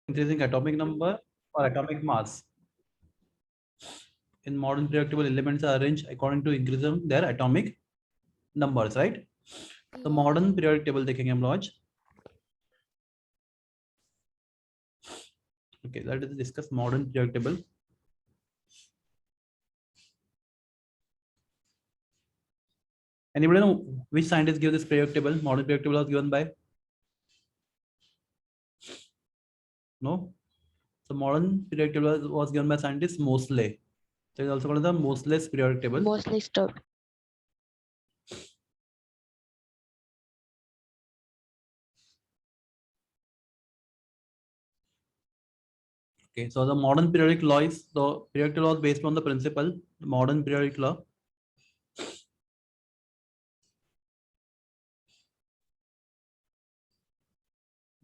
increasing atomic number or atomic mass. In modern periodic table, elements are arranged according to increasing their atomic numbers, right? The modern periodic table देखेंगे हम लोग आज. Okay, let us discuss modern periodic table. Anybody know which scientist gave this periodic table? Modern periodic table was given by? No. So modern periodic table was given by scientist Moseley. So it is also called the Moseley's periodic table. Moseley's table. Okay, so the modern periodic law is the periodic law is based on the principle, the modern periodic law.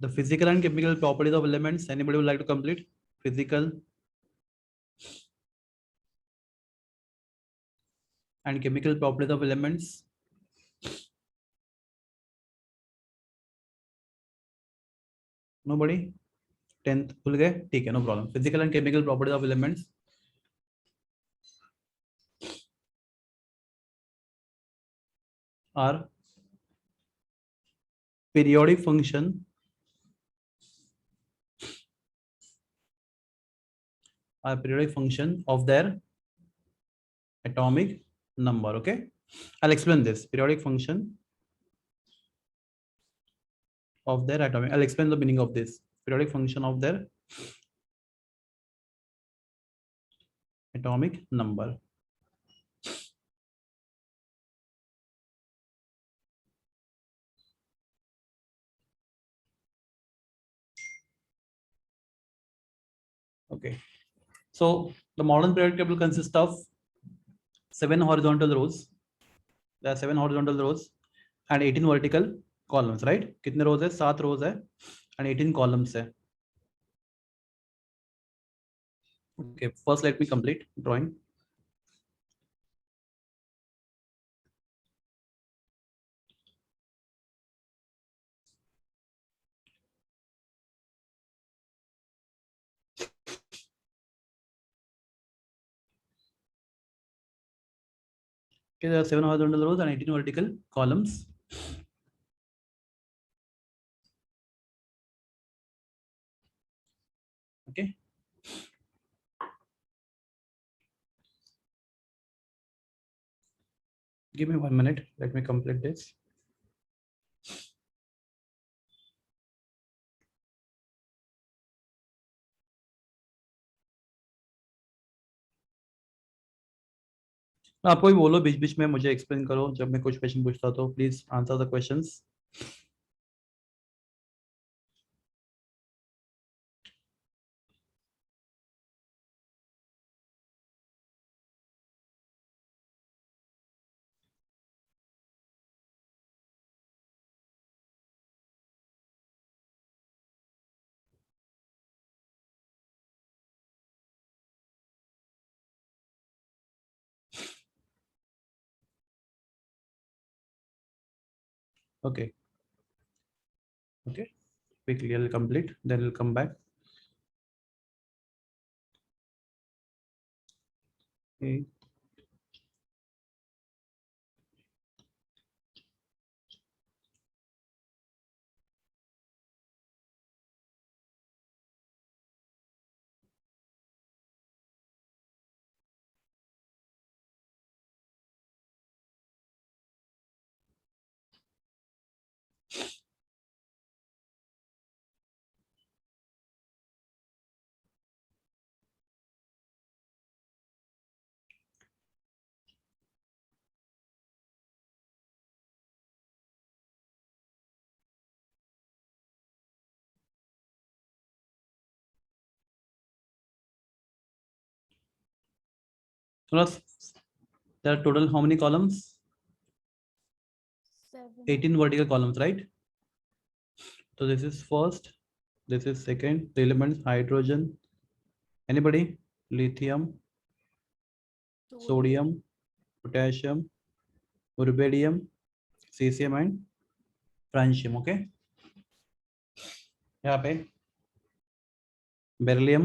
The physical and chemical properties of elements. Anybody would like to complete? Physical and chemical properties of elements. Nobody? 10th भूल गए? ठीक है, no problem. Physical and chemical properties of elements. Are periodic function of their atomic number. Okay, I'll explain this. Periodic function of their atomic. I'll explain the meaning of this. Periodic function of their atomic number. Okay, so the modern periodic table consists of 7 horizontal rows. There are 7 horizontal rows and 18 vertical columns, right? कितने rows है? 7 rows है and 18 columns है. Okay, first let me complete drawing. Okay, there are 7 horizontal rows and 18 vertical columns. Okay. Give me 1 minute. Let me complete this. आप कोई बोलो बीच बीच में, मुझे explain करो जब मैं कुछ क्वेश्चन पूछता तो please answer the questions. Okay. Okay. Quickly I'll complete, then I'll come back. Okay. So there are total how many columns? 7. 18 vertical columns, right? So this is first, this is second. The elements hydrogen. Anybody? Lithium, sodium, potassium, rubidium, cesium and francium. Okay. यहाँ पे beryllium,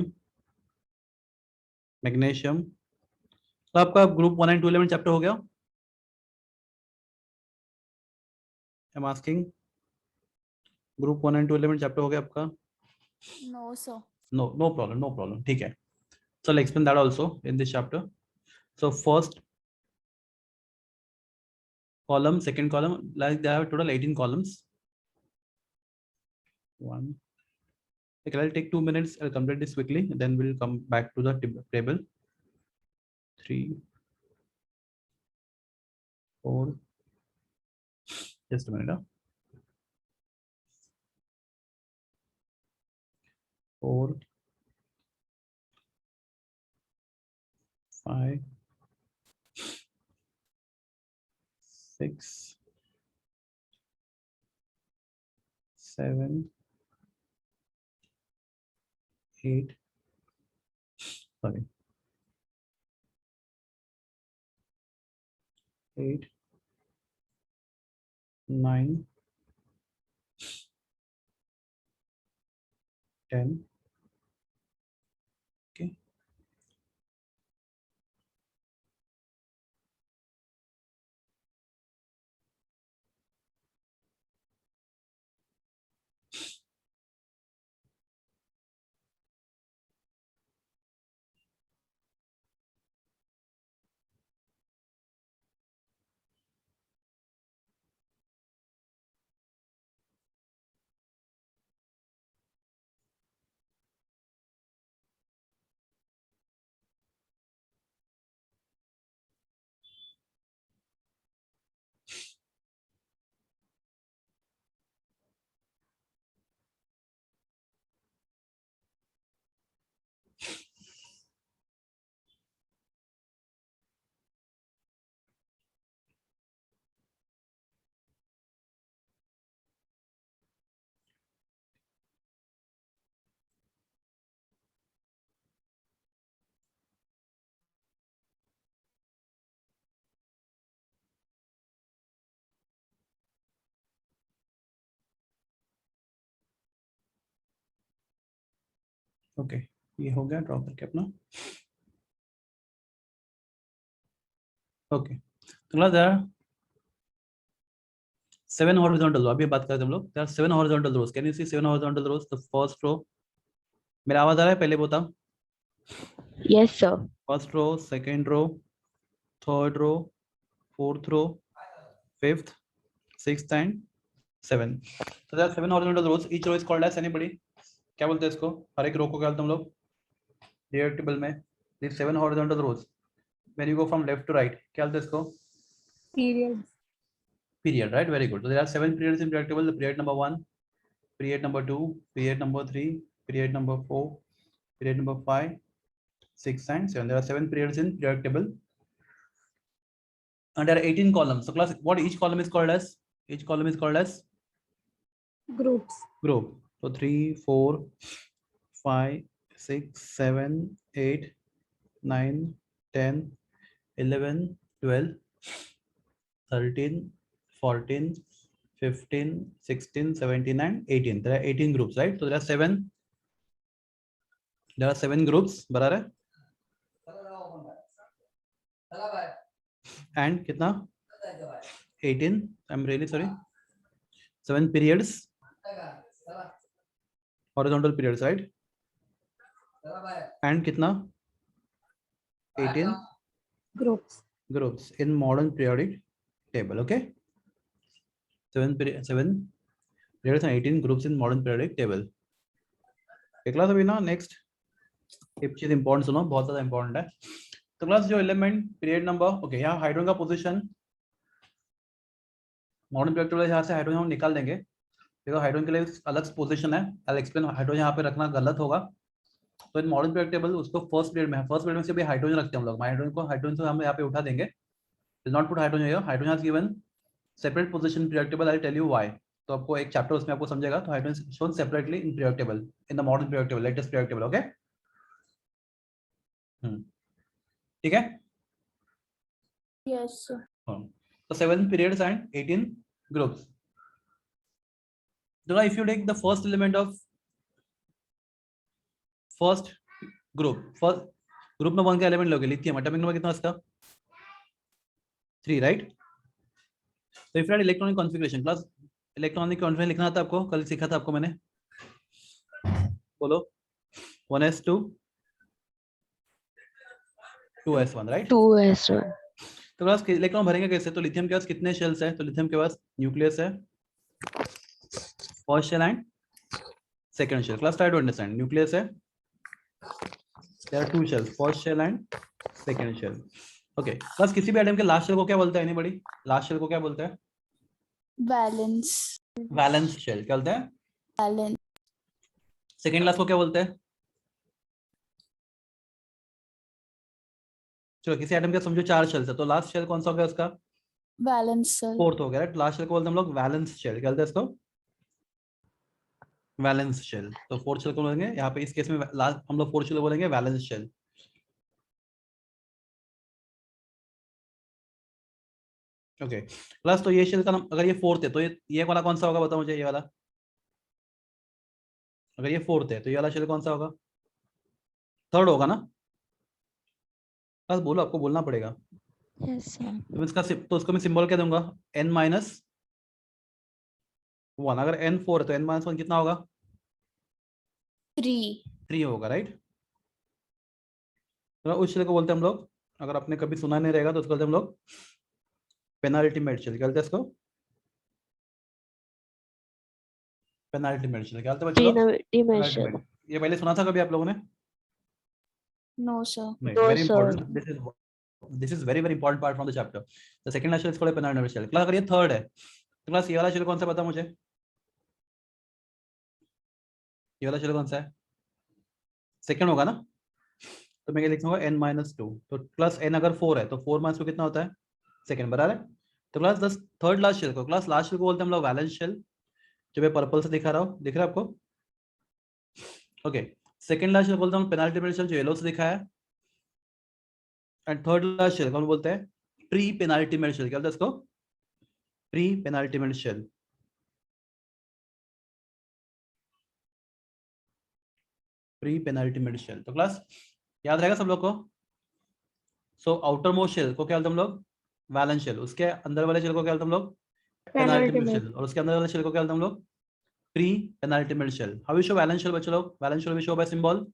magnesium. तो आपका group 1 and 2 element chapter हो गया। I am asking, group 1 and 2 element chapter हो गया आपका? No, sir. No problem, no problem, ठीक है। So I'll explain that also in this chapter. So first column, second column, like they have total 18 columns. One. Okay, I'll take 2 minutes. I'll complete this quickly. Then we'll come back to the table. 3, 4. Just a minute. 4, 5, 6, 7, 8. Sorry. 8, 9, 10. Okay. Okay, ये हो गया, draw करके अपना। Okay, तो class there 7 horizontal, अभी बात करते हैं हम लोग। There are 7 horizontal rows. Can you see 7 horizontal rows? The first row, मेरा आवाज आ रहा है? पहले बता। Yes, sir. First row, second row, third row, fourth row, fifth, sixth and 7। So there are 7 horizontal rows. Each row is called as anybody? क्या बोलते हैं इसको? हर एक रो को क्या बोलते हैं हम लोग periodic table में? These 7 horizontal rows. When you go from left to right, क्या बोलते हैं इसको? Period. Period, right? Very good. So there are 7 periods in periodic table. The period number 1, period number 2, period number 3, period number 4, period number 5, 6 and 7. There are 7 periods in periodic table. And there are 18 columns. So class, what each column is called as? Each column is called as Groups. group. So 3, 4, 5, 6, 7, 8, 9, 10, 11, 12, 13, 14, 15, 16, 17 and 18. There are 18 groups, right? So there are 7 groups. बराबर है? And कितना? 18. I'm really sorry. 7 periods. Horizontal periods, right? And कितना? 18 Groups. groups in modern periodic table. Okay. 7 periods and 18 groups in modern periodic table. एक class अभी ना next एक चीज important सुनो, बहुत ज्यादा इंपॉर्टेंट है। तो क्लास जो एलिमेंट पीरियड नंबर, ओके, यहाँ हाइड्रोजन का पोजीशन मॉडर्न पीरियड टेबल, यहाँ से हाइड्रोजन हम निकाल देंगे बिकॉज हाइड्रोजन के लिए अलग पोजीशन है। आई एक्सप्लेन, हाइड्रोजन यहाँ पे रखना गलत होगा। तो इन मॉडर्न पीरियड टेबल उसको फर्स्ट पीरियड में, फर्स्ट पीरियड में से भी हाइड्रोजन रखते हैं हम लोग। हाइड्रोजन से हम यहाँ पे उठा देंगे। Not put hydrogen here, hydrogen has given separate position period table. I tell you why. तो आपको एक चैप्टर उसमें आपको समझेगा। तो hydrogen shown separately in period table, in the modern period table, latest period table. Okay, ठीक है? Yes, sir. So 7 periods and 18 groups. So now if you take the first element of first group में 1 का element लोगे, lithium, atomic number कितना उसका 3, right? तो if you electronic configuration, class electronic configuration लिखना था आपको, कल सीखा था आपको मैंने, बोलो 1s2 2s1, राइट? 2s1. तो क्लास इलेक्ट्रॉन भरेंगे कैसे? तो लिथियम के पास कितने शेल्स है? तो लिथियम के पास न्यूक्लियस है, first shell and second shell. Class try to understand, nucleus है, there are 2 shells, first shell and second shell. Okay, class किसी भी एटम के लास्ट शेल को क्या बोलते हैं? एनीबॉडी? लास्ट शेल को क्या बोलते हैं? वैलेंस। Valence shell. क्या बोलते हैं? वैलेंस। सेकंड लास्ट को क्या बोलते हैं? चलो किसी एटम का समझो 4 शेल्स है, तो लास्ट शेल कौन सा हो गया उसका? Valence shell. फोर्थ हो गया, राइट? लास्ट शेल को बोलते हैं हम लोग वैलेंस शेल। क्या बोलते हैं इसको? Valence shell. तो फोर्थ शेल को बोलेंगे यहाँ पे, इस केस में लास्ट हम लोग फोर्थ शेल बोलेंगे वैलेंस शेल। ओके प्लस, तो ये शेल का नाम, अगर ये फोर्थ है तो ये वाला कौन सा होगा? बताओ मुझे, ये वाला। अगर ये फोर्थ है तो ये वाला शेल कौन सा होगा? थर्ड होगा ना? बस बोलो, आपको बोलना पड़ेगा। Yes, sir. तो इसका तो उसको मैं सिंबल क्या दूंगा? n minus 1। अगर n 4 है तो n माइनस 1 कितना होगा? 3 होगा, राइट? तो उस शेल को बोलते हैं हम लोग, अगर आपने कभी सुना नहीं रहेगा तो उसको बोलते हैं हम लोग पेनाल्टीमेट शेल। क्या बोलते हैं इसको? Penultimate shell. क्या बोलते हैं बच्चों? Dimension. Penultimate। ये पहले सुना था कभी आप लोगों ने? No sir. नहीं, No, very sir. Important, this is very very important part from the chapter. The second shell is called penultimate shell. Class अगर ये थर्ड है तो क्लास ये वाला शेल कौन सा पता मुझे? ये वाला शेल कौन सा है? सेकंड होगा ना? तो मैं क्या लिखूंगा? n minus 2। तो प्लस n अगर 4 है तो 4 माइनस 2 कितना होता है? सेकंड, बराबर है? तो क्लास दस थर्ड लास्ट शेल को, क्लास लास्ट शेल को बोलते हैं हम लोग वैलेंस शेल, जो मैं पर्पल से दिखा रहा हूँ, दिख रहा है आपको? ओके, सेकंड लास्ट शेल बोलते हैं हम पेनाल्टीमेट शेल, जो येलो से दिखा है। एंड थर्ड लास्ट शेल को हम बोलते हैं प्री पेनाल्टीमेट शेल। क्या बोलते हैं इसको? Pre penultimate shell. Pre penultimate shell. तो क्लास याद रहेगा सब लोग को? सो आउटर मोस्ट शेल को क्या बोलते हैं हम लोग? Valence shell. उसके अंदर वाले शेल को क्या बोलते हैं हम लोग? Penultimate shell. और उसके अंदर वाले शेल को क्या बोलते हैं हम लोग? Pre penultimate shell. How we show valence shell बच्चों लोग? Valence shell we show by symbol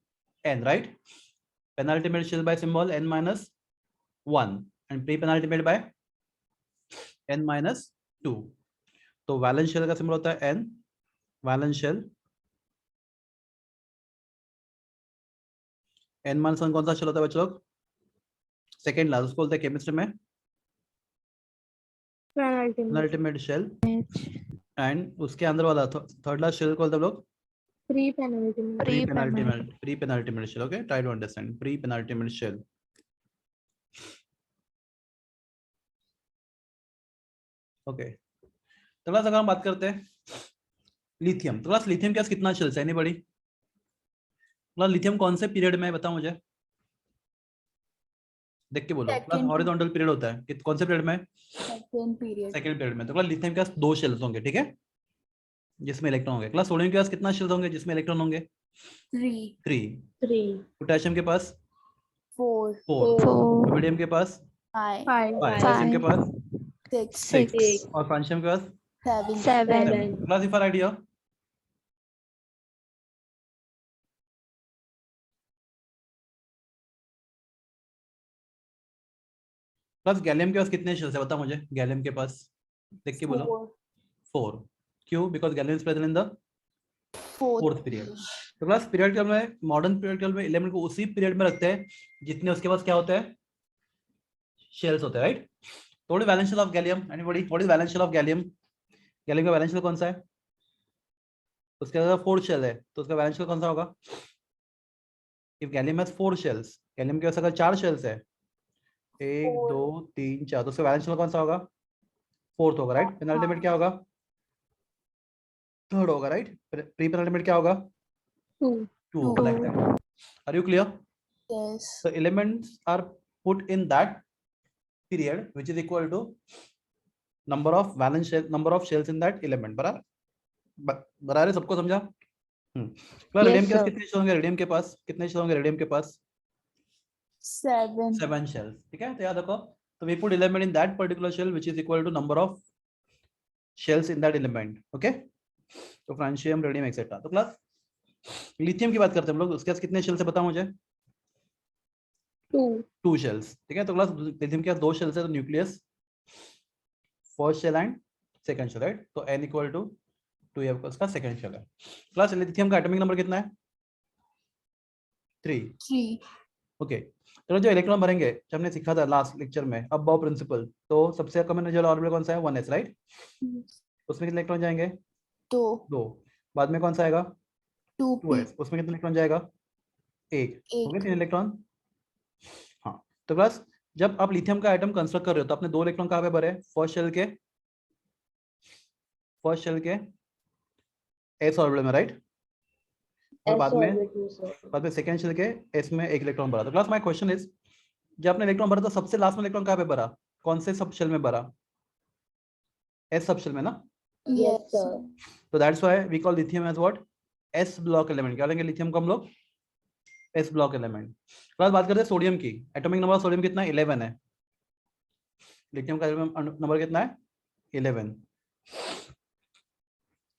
n, right? Penultimate shell by symbol n minus 1 and pre penultimate by n minus 2। तो वैलेंस शेल का सिंबल होता है n, valence shell. n minus 1 कौन सा shell होता है बच्चों लोग? सेकेंड लास्ट, उसको बोलते हैं केमिस्ट्री में पेनाल्टीमेट शेल। एंड उसके अंदर वाला थर्ड लास्ट शेल को बोलते हैं हम लोग pre penultimate. Pre penultimate shell. Okay, try to understand pre penultimate shell. Okay, तो क्लास अगर हम बात करते हैं लिथियम, तो क्लास लिथियम के पास कितना शेल्स है? एनीबॉडी? क्लास लिथियम कौन से पीरियड में है बताओ मुझे, देख के बोलो। क्लास हॉरिजॉन्टल पीरियड होता है कौन से पीरियड में? Second period. सेकंड पीरियड में। तो क्लास लिथियम के पास 2 शेल्स होंगे, ठीक है, जिसमें इलेक्ट्रॉन होंगे। क्लास सोडियम के पास कितना शेल्स होंगे जिसमें इलेक्ट्रॉन होंगे? 3। पोटेशियम के पास 4 4. रुबिडियम के पास 5 5, कैल्शियम के पास 6. और फ्रांशियम के पास 7. 7। Class if idea, plus gallium के पास कितने शेल्स है बता मुझे? गैलियम के पास देख के बोलो। 4। क्यों? Because gallium is present in the fourth period. तो क्लास पीरियड में, मॉडर्न पीरियड में एलिमेंट को उसी पीरियड में रखते हैं जितने उसके पास क्या होते हैं? शेल्स होते हैं, राइट? तो what is valence shell of gallium? Anybody? What is valence shell of gallium? Gallium का वैलेंस शेल कौन सा है? उसके अंदर 4 शेल है, तो उसका वैलेंस शेल कौन सा होगा? If gallium has 4 shells, gallium के पास अगर 4 शेल्स है, 1 2 3 4, तो उसका वैलेंस शेल कौन सा होगा? 4th होगा, राइट? पेनाल्टीमेट क्या होगा? 3rd होगा, राइट? प्री पेनाल्टीमेट क्या होगा? 2 होगा, like that. Are you clear? Yes. So elements are put in that period which is equal to number of valence shell, number of shells in that element। बराबर है सबको? समझा? Radium Yes, के पास sir. कितने shell होंगे? Radium के पास कितने shell होंगे? रेडियम के पास 7. 7 shells. ठीक है, तो याद रखो, तो we put element in that particular shell which is equal to number of shells in that element. Okay, तो फ्रांशियम, रेडियम एक्सेट्रा. तो क्लास लिथियम की बात करते हैं हम लोग, उसके पास कितने शेल्स है बताओ मुझे? 2. 2 शेल्स. ठीक है, तो क्लास लिथियम के पास 2 शेल्स है, तो nucleus first shell and second shell, right? तो n इक्वल टू 2 ये उसका सेकंड शेल है. क्लास लिथियम का एटॉमिक नंबर कितना है? 3. 3. ओके, तो जो इलेक्ट्रॉन भरेंगे, जो हमने सीखा था लास्ट लेक्चर में, अब बाउ प्रिंसिपल, तो सबसे कॉमन नेचुरल ऑर्बिटल कौन सा है? 1s, right? उसमें कितने इलेक्ट्रॉन जाएंगे? 2. 2. बाद में कौन सा आएगा? 2p. 2s. उसमें कितने इलेक्ट्रॉन जाएगा? 1. हो गए 3 इलेक्ट्रॉन. हाँ, तो बस जब आप लिथियम का एटम कंस्ट्रक्ट कर रहे हो तो आपने 2 इलेक्ट्रॉन कहाँ पे भरे? फर्स्ट शेल के s ऑर्बिटल में, राइट? और बाद में सेकंड शेल के s में 1 इलेक्ट्रॉन भरा. तो क्लास माय क्वेश्चन इज, जब आपने इलेक्ट्रॉन भरा तो सबसे लास्ट में इलेक्ट्रॉन कहाँ पे भरा? कौन से सब शेल में भरा? s सब शेल में ना. Yes, sir. तो that's why we call lithium as what? s block element. क्या लेंगे लिथियम को हम लोग? s block element. क्लास बात करते हैं सोडियम की. एटॉमिक नंबर सोडियम कितना है? 11 है. लिथियम का नंबर कितना है? 11.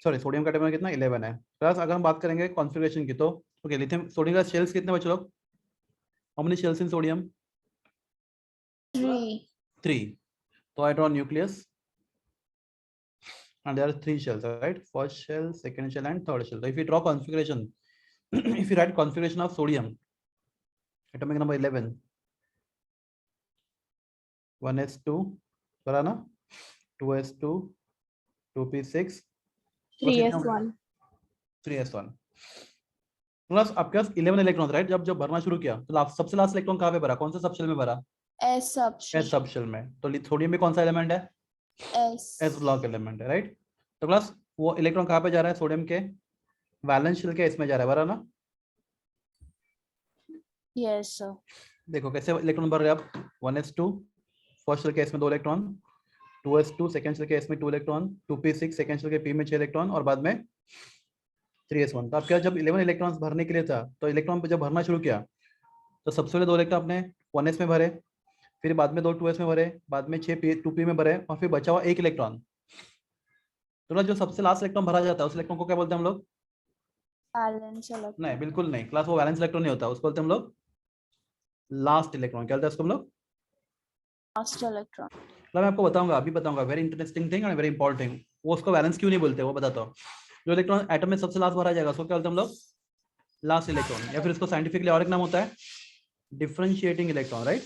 सॉरी, सोडियम का एटॉमिक कितना? 11 है. क्लास अगर हम बात करेंगे कॉन्फ़िगरेशन की, तो ओके, लिथियम सोडियम का शेल्स कितने बचे लोग? How many shells in sodium? 3. 3. तो I draw nucleus and there are 3 shells, right? First shell, second shell and third shell. So if you draw configuration, if you write configuration of sodium, atomic number 11, 1s2 करा ना, 2s2, 2p6, 3s1. 3s1. Plus आपके पास 11 electron, right? जब भरना शुरू किया तो सबसे last electron कहाँ पे भरा? कौन से सब शेल में भरा? S subshell. s subshell में. तो सोडियम में कौन सा एलिमेंट है? s ब्लॉक एलिमेंट है, राइट? तो प्लस वो इलेक्ट्रॉन कहाँ पे जा रहा है? सोडियम के वैलेंस शेल के इसमें जा रहा है, भरा ना? Yes, sir. देखो कैसे इलेक्ट्रॉन भर रहे हैं आप. 1s2 फर्स्ट शेल के इसमें 2 इलेक्ट्रॉन, 2s2 सेकंड शेल के इसमें 2 इलेक्ट्रॉन, 2p6 सेकंड शेल के p में 6 इलेक्ट्रॉन और बाद में 3s1. तो आपके पास जब 11 इलेक्ट्रॉन्स भरने के लिए था, तो इलेक्ट्रॉन पे जब भरना शुरू किया तो सबसे पहले 2 इलेक्ट्रॉन आपने 1s में भरे, फिर बाद में 2 2s में भरे, बाद में 6 2p में भरे और फिर बचा हुआ 1 इलेक्ट्रॉन. तो जो सबसे लास्ट इलेक्ट्रॉन भरा जाता है उस इलेक्ट्रॉन को क्या बोलते हैं हम लोग? Valence electron. नहीं, बिल्कुल नहीं क्लास, वो वैलेंस इलेक्ट्रॉन नहीं होता, उसको बोलते हैं हम लोग लास्ट इलेक्ट्रॉन. क्या बोलते हैं उसको हम लोग? Last electron. मैं आपको बताऊंगा, अभी बताऊंगा. Very interesting thing and very important thing. वो उसको वैलेंस क्यों नहीं बोलते वो बताता हूँ. जो इलेक्ट्रॉन एटम में सबसे लास्ट भरा जाएगा उसको क्या बोलते हैं हम लोग? Last electron. या फिर इसको साइंटिफिकली और एक नाम होता है डिफरेंशिएटिंग इलेक्ट्रॉन, राइट?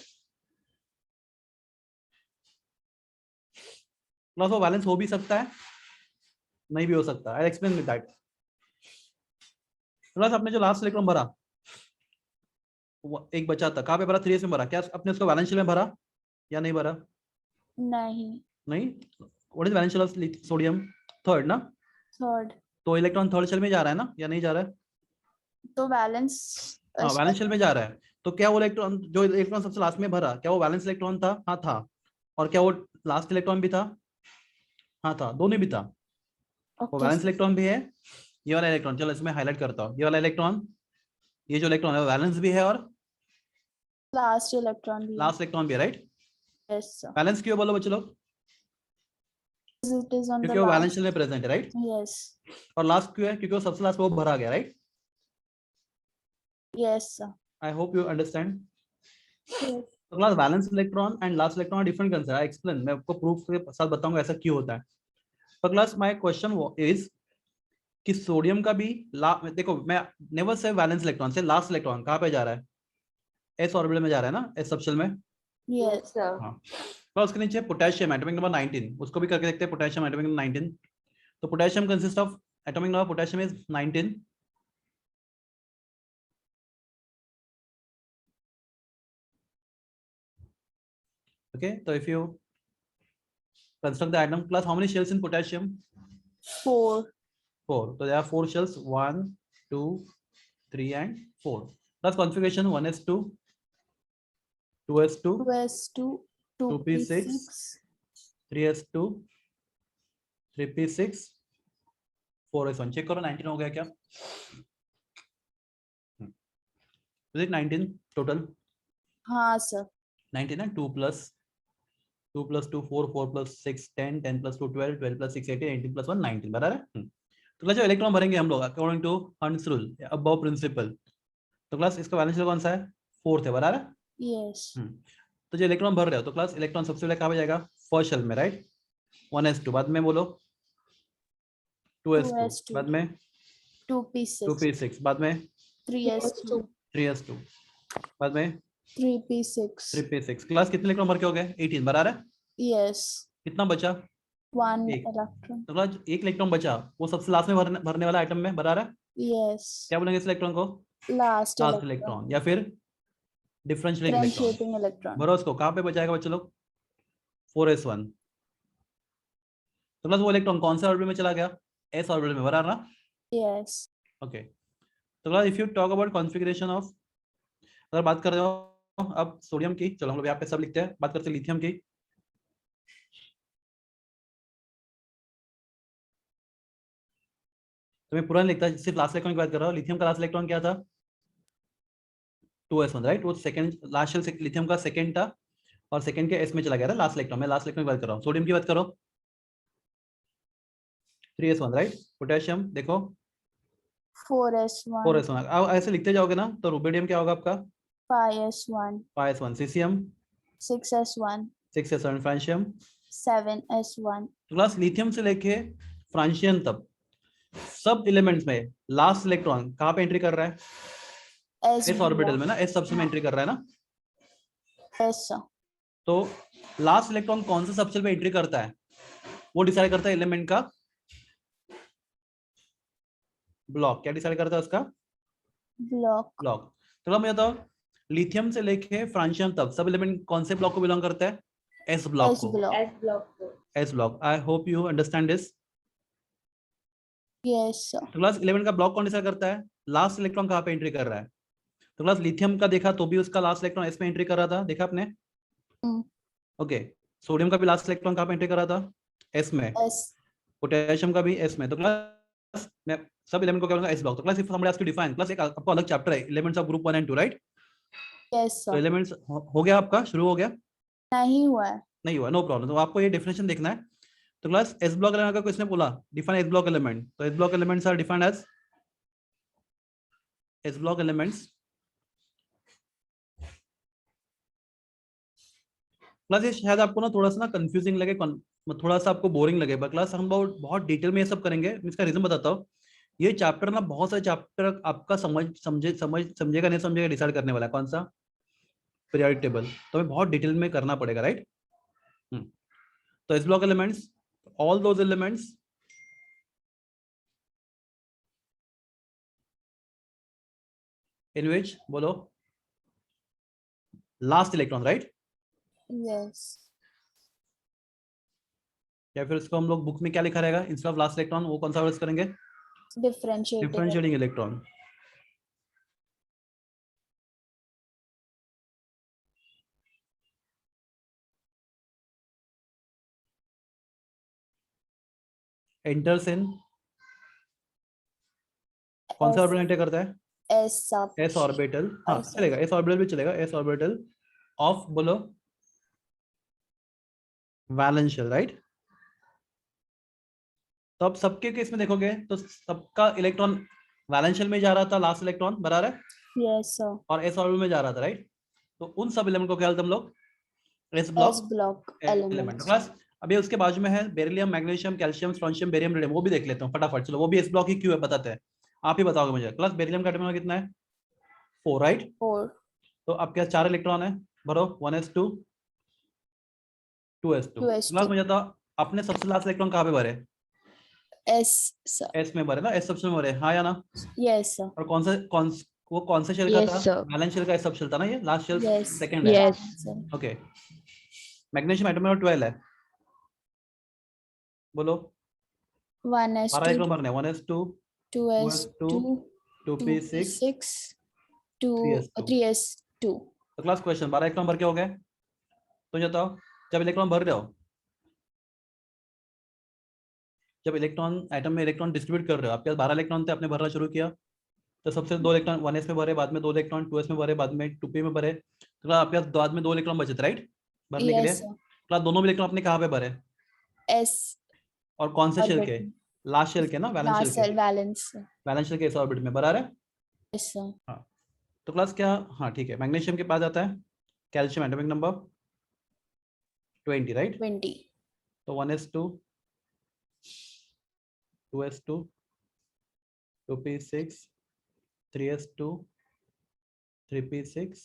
प्लस वो वैलेंस हो भी सकता है, नहीं भी हो सकता. I explain with that. Plus आपने जो लास्ट इलेक्ट्रॉन भरा, एक बचा था, कहाँ पे भरा? 3s में भरा. क्या आपने उसको वैलेंस शेल में भरा या नहीं भरा? नहीं. What is valence shell of sodium? Third ना. Third. तो इलेक्ट्रॉन थर्ड शेल में जा रहा है ना, या नहीं जा रहा है? तो वैलेंस. हाँ, वैलेंस शेल में जा रहा है. तो क्या वो इलेक्ट्रॉन, जो इलेक्ट्रॉन सबसे लास्ट में भरा, क्या वो वैलेंस इलेक्ट्रॉन था? हाँ था. और क्या वो लास्ट इलेक्ट्रॉन भी था? हाँ था. दोनों भी था. वो Okay. वैलेंस इलेक्ट्रॉन भी है. ये वाला इलेक्ट्रॉन, चलो इसमें हाईलाइट करता हूँ. ये वाला इलेक्ट्रॉन, ये जो इलेक्ट्रॉन है वैलेंस भी है और Last electron भी. लास्ट इलेक्ट्रॉन भी है, राइट? Yes, sir. वैलेंस क्यों बोलो बच्चे लोग? It is on क्योंकि the वो last. वैलेंस शेल में प्रेजेंट है, राइट? Yes. और लास्ट क्यों है? क्योंकि वो सबसे लास्ट में वो भरा गया, right? Yes, sir. I hope you understand. Yes. तो class valence electron and last electron different concept. I explain, मैं आपको प्रूफ के साथ बताऊंगा ऐसा क्यों होता है. तो क्लास माय क्वेश्चन इज कि सोडियम का भी देखो, मैं नेवर से वैलेंस इलेक्ट्रॉन से लास्ट इलेक्ट्रॉन कहाँ पे जा रहा है? एस ऑर्बिटल में जा रहा है ना, एस सबशेल में. Yes, sir. हाँ. तो उसके नीचे पोटेशियम एटॉमिक नंबर 19, उसको भी करके देखते हैं. Potassium atomic number 19. तो potassium consist of, atomic number potassium is 19. Okay, so if you construct the atom, plus how many shells in potassium? 4. 4. So there are 4 shells, 1, 2, 3 and 4. Plus configuration 1s2, 2s2, 2s2. 2p6, 3s2, 3p6, 4s1 check करो 19 हो गया क्या? 19 total हाँ sir 19 है 2 plus 2 plus 2 4 4 plus 6 10 10 plus 2 12 12 plus 6 18 18 plus 1 19 बराबर है। तो class जो इलेक्ट्रॉन भरेंगे हम लोग according to Hund's rule aufbau principle, तो क्लास इसका वैलेंस कौन सा है? 4th है बराबर है। यस तो जो इलेक्ट्रॉन भर रहे हो तो क्लास इलेक्ट्रॉन सबसे पहले कहाँ पे जाएगा? फर्स्ट शेल में राइट, 1s2 बाद में बोलो 2s2 2s2 बाद में 2p6 2p6 बाद में 3s2 3s2 बाद में 3p6 3p6। क्लास कितने इलेक्ट्रॉन भर के हो गए? 18 बराबर है। यस कितना बचा? 1 एक। इलेक्ट्रॉन तो क्लास एक इलेक्ट्रॉन बचा वो सबसे लास्ट में भरने वाला आइटम में बराबर है। यस क्या बोलेंगे इस इलेक्ट्रॉन को? लास्ट लास्ट इलेक्ट्रॉन इलेक्ट्रॉन या फिर डिफरेंशिएटिंग इलेक्ट्रॉन। डिफरेंशिएटिंग इलेक्ट्रॉन भरो उसको, कहाँ पे बचाएगा बच्चे लोग? 4s1। तो प्लस वो इलेक्ट्रॉन कौन से ऑर्बिटल में चला गया? एस ऑर्बिटल में बराबर ना? Yes okay. तो plus if you talk about configuration of, अगर बात कर रहे हो अब सोडियम की, चलो हम लोग यहाँ पे सब लिखते हैं, बात करते हैं लिथियम की। तो मैं पूरा नहीं लिखता, सिर्फ लास्ट इलेक्ट्रॉन की बात कर रहा हूँ। लिथियम का लास्ट इलेक्ट्रॉन क्या था? 2s1 राइट, वो सेकंड लास्ट शेल लिथियम का सेकंड था और सेकंड के एस में चला गया था लास्ट इलेक्ट्रॉन। मैं लास्ट इलेक्ट्रॉन की बात कर रहा हूँ। सोडियम की बात करो 3s1 राइट। पोटेशियम देखो 4s1 4s1। अब ऐसे लिखते जाओगे ना तो रुबिडियम क्या होगा आपका? 5s1 5s1। Caesium 6s1 6s1। Francium 7s1 class lithium से लेके फ्रांशियम तक सब एलिमेंट्स में लास्ट इलेक्ट्रॉन कहाँ पे एंट्री कर रहा है? s एस ऑर्बिटल में ना, एस सबसे में एंट्री कर रहा है ना। s तो लास्ट इलेक्ट्रॉन कौन से सबशेल में एंट्री करता है वो डिसाइड करता है एलिमेंट का ब्लॉक। क्या डिसाइड करता है उसका? ब्लॉक तो मुझे बताओ लिथियम से लेके फ्रांशियम तक सब एलिमेंट कौन से ब्लॉक को बिलोंग करता है? एस ब्लॉक s को। Block S block. I hope you understand this. Yes तो क्लास 11 का ब्लॉक कौन डिसाइड करता है? लास्ट इलेक्ट्रॉन कहाँ पे एंट्री कर रहा है। तो क्लास लिथियम का देखा तो भी उसका लास्ट इलेक्ट्रॉन एस में एंट्री कर रहा था, देखा आपने? ओके। सोडियम का भी लास्ट इलेक्ट्रॉन कहाँ पे एंट्री कर रहा था? एस में। s पोटेशियम का भी एस में। तो क्लास मैं सब एलिमेंट को क्या बोलूंगा? S block. तो class if somebody asks to define, class एक आपको अलग चैप्टर है elements of group 1 and 2 right. yes तो एलिमेंट्स हो गया आपका, शुरू हो गया? नहीं हुआ है नहीं हुआ, नो प्रॉब्लम। तो आपको ये डेफिनेशन देखना है। तो क्लास एस ब्लॉक एलिमेंट का किसने बोला डिफाइन एस ब्लॉक एलिमेंट? तो S block elements are defined as S block elements. Class ये शायद आपको ना थोड़ा सा ना कंफ्यूजिंग लगे, थोड़ा सा आपको बोरिंग लगे, बट क्लास हम बहुत डिटेल में ये सब करेंगे। मैं इसका रीजन बताता हूँ। ये चैप्टर ना बहुत सारे चैप्टर आपका समझेगा नहीं समझेगा डिसाइड करने वाला है। कौन सा? Periodic table. तो हमें बहुत डिटेल में करना पड़ेगा राइट। तो S block elements, all those elements in which बोलो लास्ट इलेक्ट्रॉन राइट, यस या फिर उसको हम लोग बुक में क्या लिखा रहेगा इंस्टेड ऑफ लास्ट इलेक्ट्रॉन? वो कौन सा वर्ड करेंगे? Differentiating differentiating electron. Enters in कौन सा ऑर्बिटल एंटर करता है? s सब एस ऑर्बिटल। हाँ S चलेगा, एस ऑर्बिटल भी चलेगा। एस ऑर्बिटल ऑफ बोलो वैलेंस शेल राइट। तो अब सबके केस में देखोगे तो सबका इलेक्ट्रॉन वैलेंस शेल में जा रहा था लास्ट इलेक्ट्रॉन बराबर है, yes sir और एस ऑर्बिटल में जा रहा था राइट। तो उन सब एलिमेंट को क्या बोलते हम लोग? S s block block element. elements class अभी उसके बाजू में है beryllium, magnesium, calcium, strontium, barium, radium, वो भी देख लेते हैं फटाफट। चलो वो भी एस ब्लॉक ही क्यों है बताते हैं, आप ही बताओगे मुझे। क्लास बेरिलियम का एटम नंबर कितना है? 4 राइट। 4 तो आपके पास 4 इलेक्ट्रॉन है, भरो 1s2 2s2। क्लास 2s2 मुझे तो अपने सबसे लास्ट इलेक्ट्रॉन कहाँ पे भरे? s sir एस में भरे ना, एस सबसे में भरे, हाँ या ना? yes sir और कौन से शेल का Yes, था? sir. वैलेंस शेल का एस सब शेल था ना, ये लास्ट शेल yes सेकंड है। Yes. sir okay. Magnesium atom number 12 है, बोलो 12 1s2 इलेक्ट्रॉन भरने 1s2 2s2 2p6 2p6 2 3s2। 3s2 तो क्लास क्वेश्चन 12 इलेक्ट्रॉन भर के हो गए। तो बताओ जब इलेक्ट्रॉन भर रहे हो जब इलेक्ट्रॉन एटम में इलेक्ट्रॉन डिस्ट्रीब्यूट कर रहे हो, आपके पास 12 इलेक्ट्रॉन थे, आपने भरना शुरू किया, तो सबसे 2 इलेक्ट्रॉन 1s में भरे, बाद में 2 इलेक्ट्रॉन 2s में भरे, बाद में 2p में भरे, तो आपके पास बाद में 2 इलेक्ट्रॉन बचे थे, राइट, भरने के लिए। Yes, sir. तो दोनों इलेक्ट्रॉन आपने कहाँ पे भरे, S और कौन से शेल के, orbit. लास्ट शेल के ना, वैलेंस शेल Last के, cell valence. वैलेंस शेल के इस ऑर्बिट में बराबर है। Yes, sir. हाँ, तो क्लास क्या, हाँ ठीक है, मैग्नीशियम के पास आता है कैल्शियम, एटॉमिक नंबर 20, राइट, 20. तो 1s2 2s2 2p6 3s2 3p6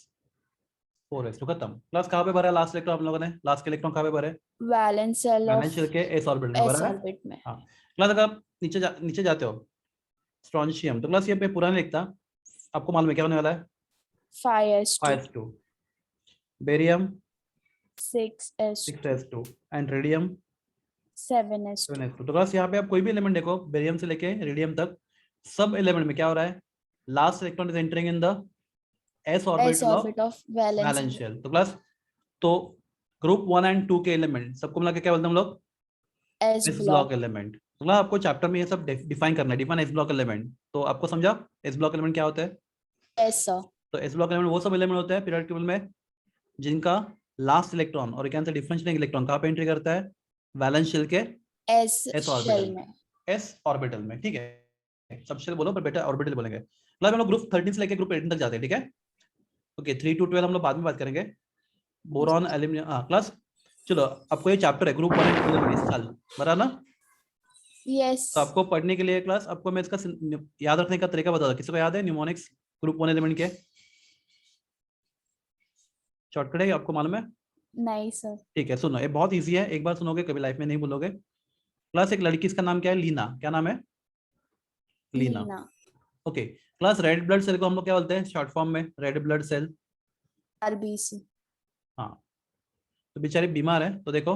4s2, खत्म। क्लास कहाँ पे भरा लास्ट इलेक्ट्रॉन आप लोगों ने, लास्ट के इलेक्ट्रॉन कहाँ पे भरे, Valence cell of valence shell के एस ऑर्बिट में S भरा है। orbit में. हाँ, क्लास अगर आप नीचे जाते हो, स्ट्रॉन्शियम, तो क्लास ये पे पूरा नहीं लिखता, आपको मालूम है क्या होने वाला है, 5s2. 5s2, barium 6s2. 6s2 and radium 7s2. 7s2। तो क्लास यहाँ पे आप कोई भी एलिमेंट देखो, बेरियम से लेके रेडियम तक, सब एलिमेंट में क्या हो रहा है, last electron is entering in the s S orbital of orbit of valence. Valence shell. तो क्लास तो ग्रुप 1 एंड 2 के एलिमेंट सबको मिला के क्या बोलते हैं हम लोग, S S block. Block element. तो क्लास आपको चैप्टर में ये सब डिफाइन करना है, डिफाइन एस ब्लॉक एलिमेंट, तो आपको समझा एस ब्लॉक एलिमेंट क्या होता है। Yes, sir. तो एस ब्लॉक एलिमेंट वो सब एलिमेंट होते हैं पीरियोडिक टेबल में जिनका लास्ट इलेक्ट्रॉन और कैंसर डिफरेंशियल इलेक्ट्रॉन कहाँ पे एंट्री करता है, वैलेंस शेल के S एस shell ऑर्बिटल में. एस ऑर्बिटल में, ठीक है, सब शेल बोलो पर बेटा ऑर्बिटल बोलेंगे। मतलब हम लोग ग्रुप 13 से लेके ग्रुप 18 तक जाते हैं, ठीक है, ओके 3 to 12 हम लोग बाद में बात करेंगे, बोरॉन एल्यूमिनियम। हाँ क्लास चलो, आपको ये चैप्टर है ग्रुप 1 एंड 2 इस साल, बराबर ना, Yes. तो आपको पढ़ने के लिए क्लास आपको मैं इसका याद रखने का तरीका बता दूं, किसी को याद है न्यूमोनिक्स ग्रुप 1 एलिमेंट के शॉर्टकट है, आपको मालूम है, नहीं सर. ठीक है, सुनो ये बहुत इजी है, एक बार सुनोगे कभी लाइफ में नहीं भूलोगे। क्लास एक लड़की, इसका नाम क्या है, लीना, क्या नाम है, Leena, Leena. Okay. Class red blood cell को हम लोग क्या बोलते हैं शॉर्ट फॉर्म में, रेड ब्लड सेल, RBC. हाँ, तो बेचारी बीमार है, तो देखो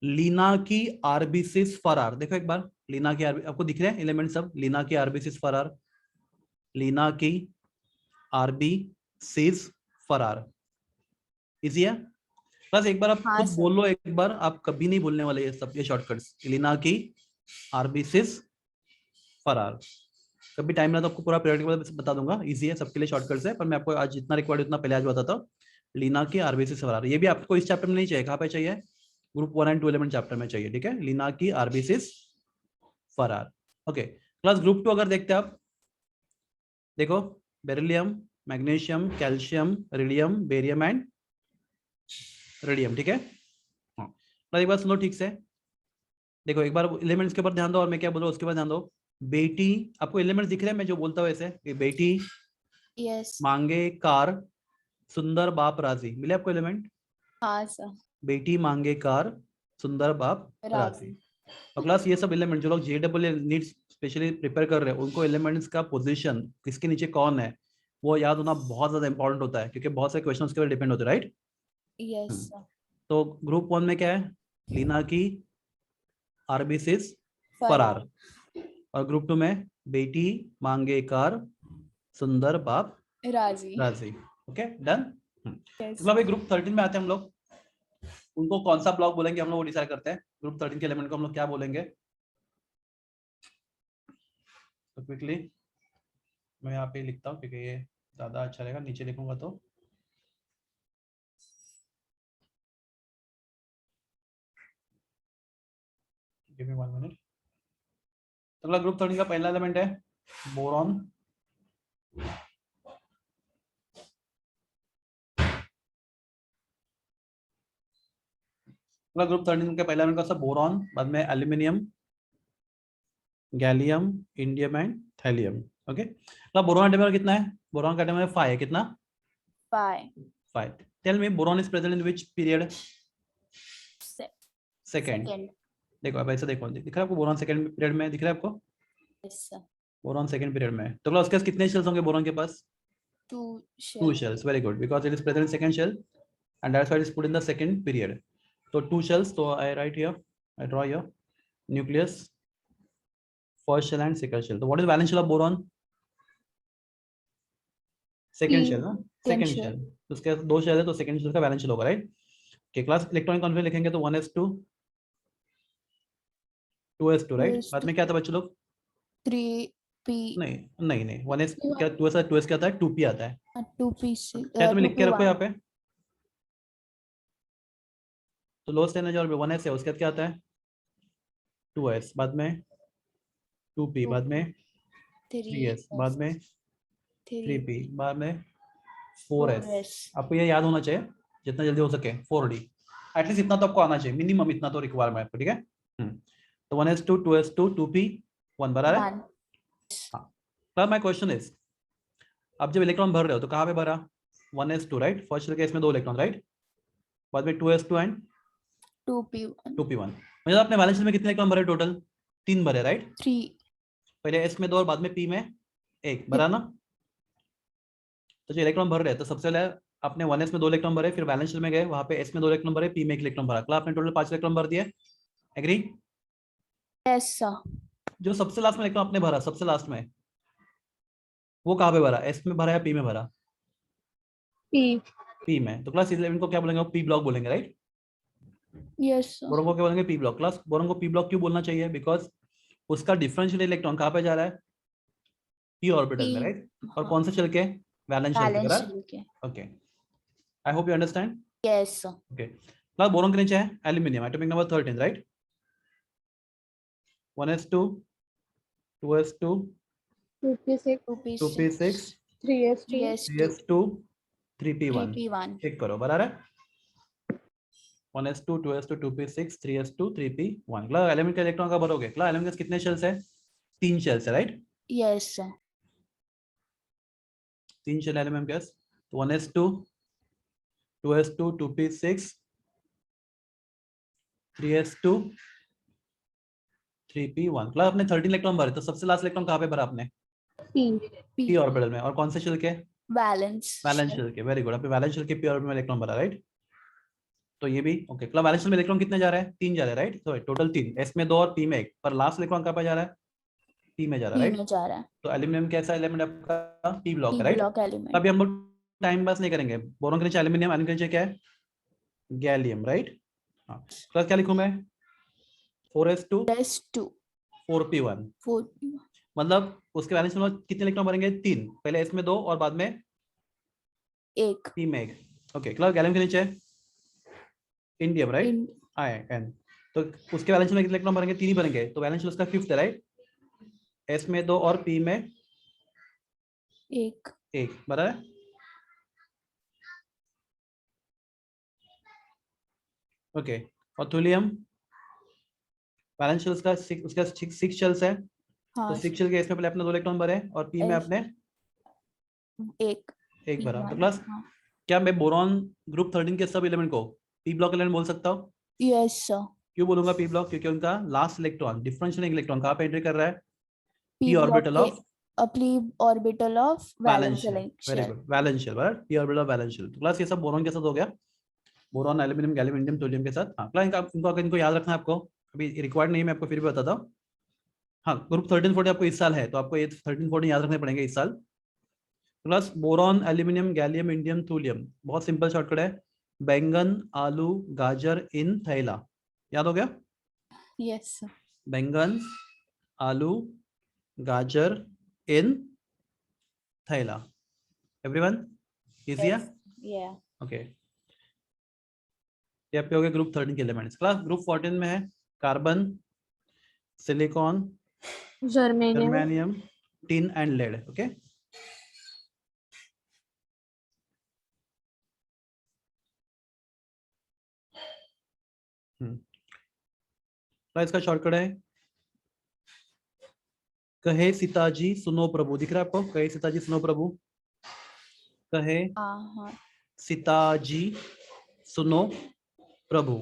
लीना की आरबीसीज फरार, देखो एक बार लीना की आरबी, आपको दिख रहे हैं एलिमेंट सब, लीना की आरबीसीज फरार, लीना की आरबीसीज फरार, इजी है। बस एक बार आप हाँ खुद सर. बोल लो, एक बार, आप कभी नहीं भूलने वाले ये सब, ये शॉर्टकट्स, लीना की आरबीसीज फरार, कभी टाइम ना तो आपको पूरा पीरियड बता दूंगा, इजी है सबके लिए शॉर्टकट्स है, पर मैं आपको आज जितना रिक्वायर्ड उतना पहले आज बताता हूँ। लीना की आरबीसी फरार, ये भी आपको इस चैप्टर में नहीं चाहिए, कहाँ पे चाहिए, ग्रुप 1 एंड 2 एलिमेंट चैप्टर में चाहिए, ठीक है, लीना की आरबीसी फरार, ओके। क्लास ग्रुप 2 अगर देखते हैं आप, देखो beryllium, magnesium, calcium, radium, barium and radium, ठीक है। हाँ, एक बार सुनो ठीक से, देखो एक बार एलिमेंट्स के ऊपर ध्यान दो, और मैं क्या बोल रहा हूँ उसके बाद ध्यान दो। बेटी, आपको एलिमेंट्स दिख रहे हैं मैं जो बोलता हूँ ऐसे, बेटी Yes. मांगे कार, सुंदर बाप राजी, मिले आपको एलिमेंट, हाँ सर. बेटी मांगे कार, सुंदर बाप राजी। राजी. और क्लास ये सब एलिमेंट जो लोग JEE नीट स्पेशली प्रिपेयर कर रहे हैं, उनको एलिमेंट्स का पोजीशन किसके नीचे कौन है वो याद होना बहुत ज्यादा इंपॉर्टेंट होता है, क्योंकि बहुत सारे क्वेश्चन उसके ऊपर डिपेंड होते हैं, राइट। Yes sir. तो ग्रुप 1 में क्या है, लीना की आरबीसीज फरार. फरार, और ग्रुप 2 में बेटी मांगे कार, सुंदर बाप राजी. राजी, ओके डन। Yes. मतलब ये ग्रुप 13 में आते हैं हम लोग, उनको कौन सा ब्लॉक बोलेंगे हम लोग वो डिसाइड करते हैं, ग्रुप 13 के एलिमेंट को हम लोग क्या बोलेंगे। तो क्विकली मैं यहाँ पे लिखता हूँ क्योंकि ये ज्यादा अच्छा रहेगा, नीचे लिखूंगा तो गिव मी 1 मिनट। तो अगला ग्रुप 13 का पहला एलिमेंट है बोरॉन, अगला ग्रुप 13 का पहला एलिमेंट कौन सा, बोरॉन, बाद में aluminium, gallium, indium and thallium, okay. मतलब बोरॉन का एटम कितना है, बोरॉन का एटम है 5 है, कितना 5. 5। Tell me boron is present in which period, second. Second. देखो अब ऐसे देखो, दिख रहा है आपको बोरॉन सेकंड पीरियड में, दिख रहा है आपको Yes sir. Boron second period में। तो उसके पास कितने शेल्स होंगे बोरॉन के पास, 2 2 shell. shells, very good, because it is present in second shell and that's why it is put in the second period. So 2 shells, so I write here, I draw here nucleus, first shell and second shell. So what is valence shell of boron, second shell ना, second shell, तो उसके 2 shell है तो second shell का valence shell होगा, right. okay, class electronic configuration लिखेंगे तो 1s2 2s2 right, 2s2 बाद में क्या था बच्चे लोग? 3p नहीं नहीं नहीं, 1s क्या 2s क्या आता है? 2p आता है। 2p6 क्या तुम्हें लिख के रखो 2p1 यहाँ पे, तो लोएस्ट एनर्जी और 1s है, उसके बाद क्या आता है? 2s, बाद में 2p, बाद में 3s, बाद में 3p, बाद में 4s। 4s आपको ये याद होना चाहिए जितना जल्दी हो सके, 4d एटलीस्ट इतना तो आपको आना चाहिए, मिनिमम इतना तो रिक्वायरमेंट है आपको, ठीक है। तो 1s2 2s2 2p 1 बराबर है। 1 हाँ, अब माय क्वेश्चन इज, अब जब इलेक्ट्रॉन भर रहे हो तो कहाँ पे भरा? 1s2 राइट, फर्स्ट केस में 2 इलेक्ट्रॉन राइट, बाद में 2s2 एंड 2p1 2p1। मतलब आपने वैलेंस में कितने इलेक्ट्रॉन भरे टोटल? 3 भरे राइट, 3 पहले s में 2 और बाद में p में 1 भरा ना। तो जो इलेक्ट्रॉन भर रहे हैं तो सबसे पहले आपने 1s में 2 इलेक्ट्रॉन भरे, फिर वैलेंस में गए, वहां पे s में 2 इलेक्ट्रॉन भरे, p में 1 इलेक्ट्रॉन भरा, तो आपने टोटल 5 इलेक्ट्रॉन भर दिए। एग्री? yes sir जो सबसे लास्ट में इलेक्ट्रॉन आपने भरा, सबसे लास्ट में, वो कहाँ पे भरा? s में भरा या p में भरा? P. p में। तो क्लास 11 को क्या बोलेंगे? p ब्लॉक बोलेंगे राइट। yes sir बोरोन को क्या बोलेंगे? p block. क्लास बोरोन को p ब्लॉक क्यों बोलना चाहिए? बिकॉज उसका डिफरेंशियल इलेक्ट्रॉन कहाँ पे जा रहा है? p ऑर्बिटल में P, राइट, और कौन से चल के? वैलेंस चल के, balance बराबर? चल के okay, I hope you understand. yes sir okay, class boron के नीचे है aluminium, atomic number 13 right, 1s2 2s2 2P6. 2p6 2p6 3S2. 3s2 3p1, 3p1 चेक करो बराबर है। 1s2 2s2 2p6 3s2 3p1। Class element का इलेक्ट्रॉन का भरोगे, class element के कितने शेल्स है? 3 शेल्स है right, yes sir 3 shell element gas. 1s2 2s2 2p6 3s2 3p1। Class आपने 13 इलेक्ट्रॉन भरे, तो सबसे लास्ट इलेक्ट्रॉन कहाँ पे भरा आपने? P. p ऑर्बिटल में, और कौन से शेल के? balance वैलेंस शेल के, वेरी गुड, आपने वैलेंस शेल के p ऑर्बिटल में इलेक्ट्रॉन भरा राइट। तो ये भी ओके। क्लब वैलेंस शेल में इलेक्ट्रॉन कितने जा रहे हैं? 3 जा रहे हैं राइट, तो टोटल 3, s में 2 और p में 1, पर लास्ट इलेक्ट्रॉन कहाँ पे जा रहा है? p में जा रहा है P राइट। में जा रहा है तो एल्यूमिनियम कैसा एलिमेंट आपका? p ब्लॉक P है राइट। block element अभी हम लोग टाइम पास नहीं करेंगे, बोरोन के नीचे एल्यूमिनियम, एल्यूमिनियम के नीचे क्या है? Gallium right. हाँ, क्लास क्या लिखूं मैं? 4s2 s2 4p1, 4p1 मतलब उसके वैलेंस में कितने इलेक्ट्रॉन भरेंगे? 3, पहले s में 2 और बाद में 1 p में 1। ओके, क्लास गैलियम के नीचे indium right, in I N, तो उसके वैलेंस में कितने इलेक्ट्रॉन भरेंगे? 3 ही भरेंगे, तो वैलेंस उसका 5th है राइट, s में 2 और p में 1 1 बराबर है। ओके, और थोलियम वैलेंस उसका 6 शेल्स है, तो हाँ 6 शेल के इसमें पहले अपने 2 इलेक्ट्रॉन भरे और p में S अपने 1 1 भरा। तो P1 क्लास हाँ क्या मैं बोरॉन ग्रुप 13 के सब एलिमेंट को p ब्लॉक एलिमेंट बोल सकता हूँ? yes sir क्यों बोलूंगा p ब्लॉक? क्योंकि उनका लास्ट इलेक्ट्रॉन, डिफरेंशियल इलेक्ट्रॉन कहाँ पे एंट्री कर रहा है? P p block ऑर्बिटल के ऑफ अपनी orbital of valence valential, very shell good, valential बराबर, p ऑर्बिटल ऑफ वैलेंशियल। तो क्लास ये सब बोरॉन के साथ हो गया, बोरॉन एल्यूमिनियम गैलियम इंडियम थोलियम के साथ। हाँ क्लास इनको अगर इनको याद रखना है आपको, अभी रिक्वायर्ड नहीं, मैं आपको फिर भी बताता हूँ। हाँ, ग्रुप 13 14 आपको इस साल है, तो आपको ये 13 14 याद रखने पड़ेंगे इस साल। Plus boron aluminium gallium indium thulium, बहुत सिंपल शॉर्टकट है, बैंगन आलू गाजर इन थैला, याद हो गया? yes sir बैंगन आलू गाजर इन थैला, एवरीवन इजी है? yes yeah ओके, ये आपके हो गए ग्रुप 13 के एलिमेंट्स। क्लास ग्रुप 14 में है carbon, silicon, Germanium. Germanium, tin and lead. Okay, तो इसका शॉर्टकट है कहे सीताजी सुनो प्रभु, दिख रहा है आपको? कहे सीताजी सुनो प्रभु, कहे हाँ सीताजी सुनो प्रभु,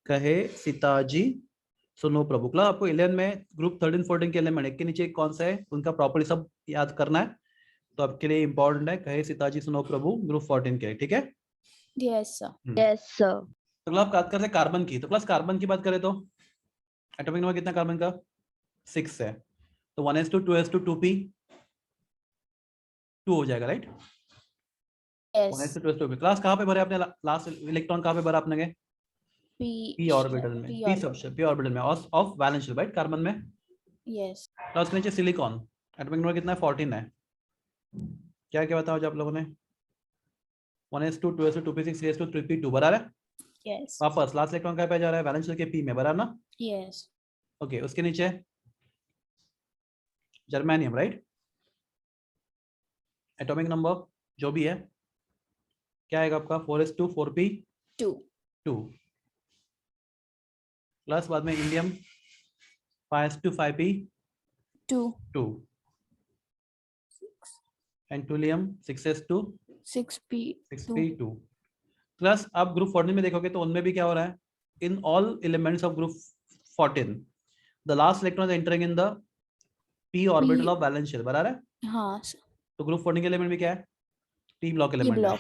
कहे सीताजी सुनो प्रभु। क्लास आपको 11 में ग्रुप 13 14 के एलिमेंट एक के नीचे एक कौन सा है, उनका प्रॉपर्टी सब याद करना है, तो आपके लिए इंपॉर्टेंट है कहे सीताजी सुनो प्रभु ग्रुप 14 के, ठीक है। yes sir Yes, sir. तो क्लास बात करते हैं कार्बन की, तो क्लास कार्बन की बात करें तो एटॉमिक नंबर कितना कार्बन का? 6 है, तो 1s2 2s2 2p 2 हो जाएगा right, yes 1s2 2s2 2p। Class कहाँ पे भरे आपने लास्ट इलेक्ट्रॉन, कहाँ पे भरा आपने? p ऑर्बिटल में, p सबसे p ऑर्बिटल में of valence shell, right? Carbon में Yes. तो उसके नीचे सिलिकॉन, एटॉमिक नंबर कितना है? 14 है। क्या क्या बताओ जो आप लोगों ने? 1s2 2s2 2p6 3s2 3p2 बराबर है। Yes. वापस लास्ट इलेक्ट्रॉन कहाँ पे जा रहा है? वैलेंस शेल के p में, बराबर ना? Yes. ओके, उसके नीचे जर्मेनियम, राइट? एटॉमिक नंबर जो भी है क्या आएगा आपका? 4s2 4p2 2. प्लस बाद में indium 5s2 5p2 2. And thulium 6s2 6p. 6p2 plus आप ग्रुप 14 में देखोगे तो उनमें भी क्या हो रहा है? In all elements of group 14 the last electron entering in the p orbital of valence shell, बराबर है? हाँ sir. तो ग्रुप 14 के एलिमेंट भी क्या है? p ब्लॉक P एलिमेंट है। block.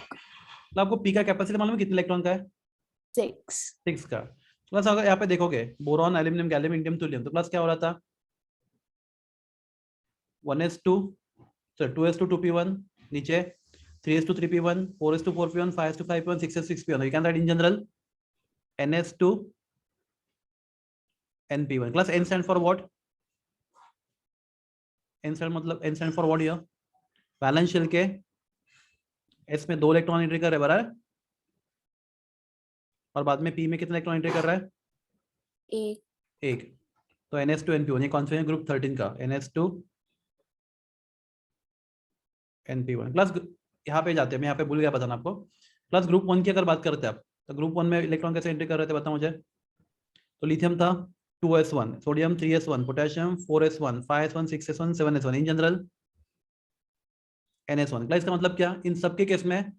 तो आपको p का कैपेसिटी मालूम है कितने इलेक्ट्रॉन का है? 6. 6 का। प्लस अगर यहाँ पे देखोगे बोरॉन एल्यूमिनियम गैलियम इंडियम थोलियम, तो प्लस क्या हो रहा था? 1s2 सॉरी 2s2 2p1 नीचे 3s2 3p1 4s2 4p1 5s2 5p1 6s2 6p1, you can write in general ns2 np1 plus n stand for what? n stand मतलब n stand for what here? Valence shell के s में 2 electron entry कर रहे हैं, बराबर है? और बाद में p में कितने इलेक्ट्रॉन एंट्री कर रहा है? 1. 1। तो ns2 np1 ये कॉन्फिगरेशन ग्रुप 13 का ns2 np1 प्लस यहाँ पे जाते हैं, मैं यहाँ पे भूल गया बताना आपको। प्लस ग्रुप 1 की अगर बात करते हैं आप, तो ग्रुप 1 में इलेक्ट्रॉन कैसे एंट्री कर रहे थे बताओ मुझे? तो लिथियम था 2s1, sodium 3s1, potassium 4s1, 5s1, 6s1, 7s1, in general ns1। इसका मतलब क्या? इन सबके केस में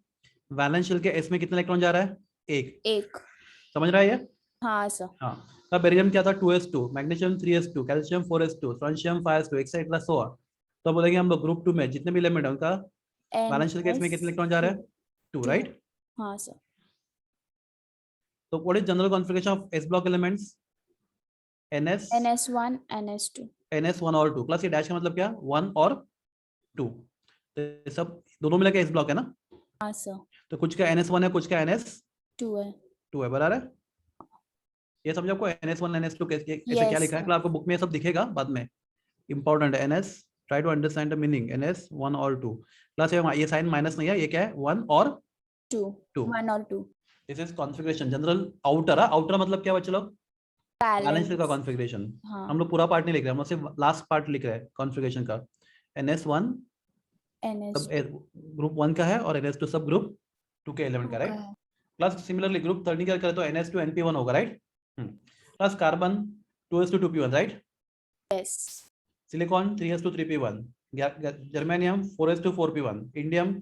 वैलेंस शेल के s में कितने इलेक्ट्रॉन जा रहा है? 1। समझ रहा है ये? हाँ sir. हाँ। तब बेरिलियम क्या था? 2s2, magnesium 3s2, calcium 4s2, francium 5s2 etcetera so on. तो बोलेंगे हम लोग ग्रुप 2 में जितने भी एलिमेंट है उनका वैलेंस शेल के s में कितने इलेक्ट्रॉन जा रहा है? 2, राइट? हाँ sir. तो what is general configuration of s block elements? NS1 NS2. ns1 और 2 प्लस ये डैश का मतलब क्या? 1 और 2, तो ये सब दोनों मिला के s ब्लॉक है ना? हाँ sir. तो कुछ का ns1 है, कुछ का 2 है. ns2 है, बराबर है? ये समझो आपको ns1 ns2 कैसे क्या Yes, लिखा है? sir. मतलब आपको बुक में ये सब दिखेगा बाद में, इंपॉर्टेंट है। ns try to understand the meaning, ns1 और 2 प्लस ये साइन माइनस नहीं है, ये क्या है? 1 और 2. 2। 1 और 2. This is configuration general outer. Outer मतलब क्या बच्चे लोग? बैलेंस शेल का Balance. कॉन्फ़िगरेशन। हाँ. हम लोग पूरा पार्ट नहीं लिख रहे हैं, हम लोग सिर्फ लास्ट पार्ट लिख रहे हैं कॉन्फ़िगरेशन का। ns1 सब NS2 ग्रुप 1 का है और ns2 सब ग्रुप 2 के एलिमेंट का, का राइट? है. प्लस सिमिलरली ग्रुप 13 का करें तो ns2 np1 होगा, right? Plus carbon 2s2 2p1, right? Yes. Silicon 3s2 3p1, germanium 4s2 4p1, indium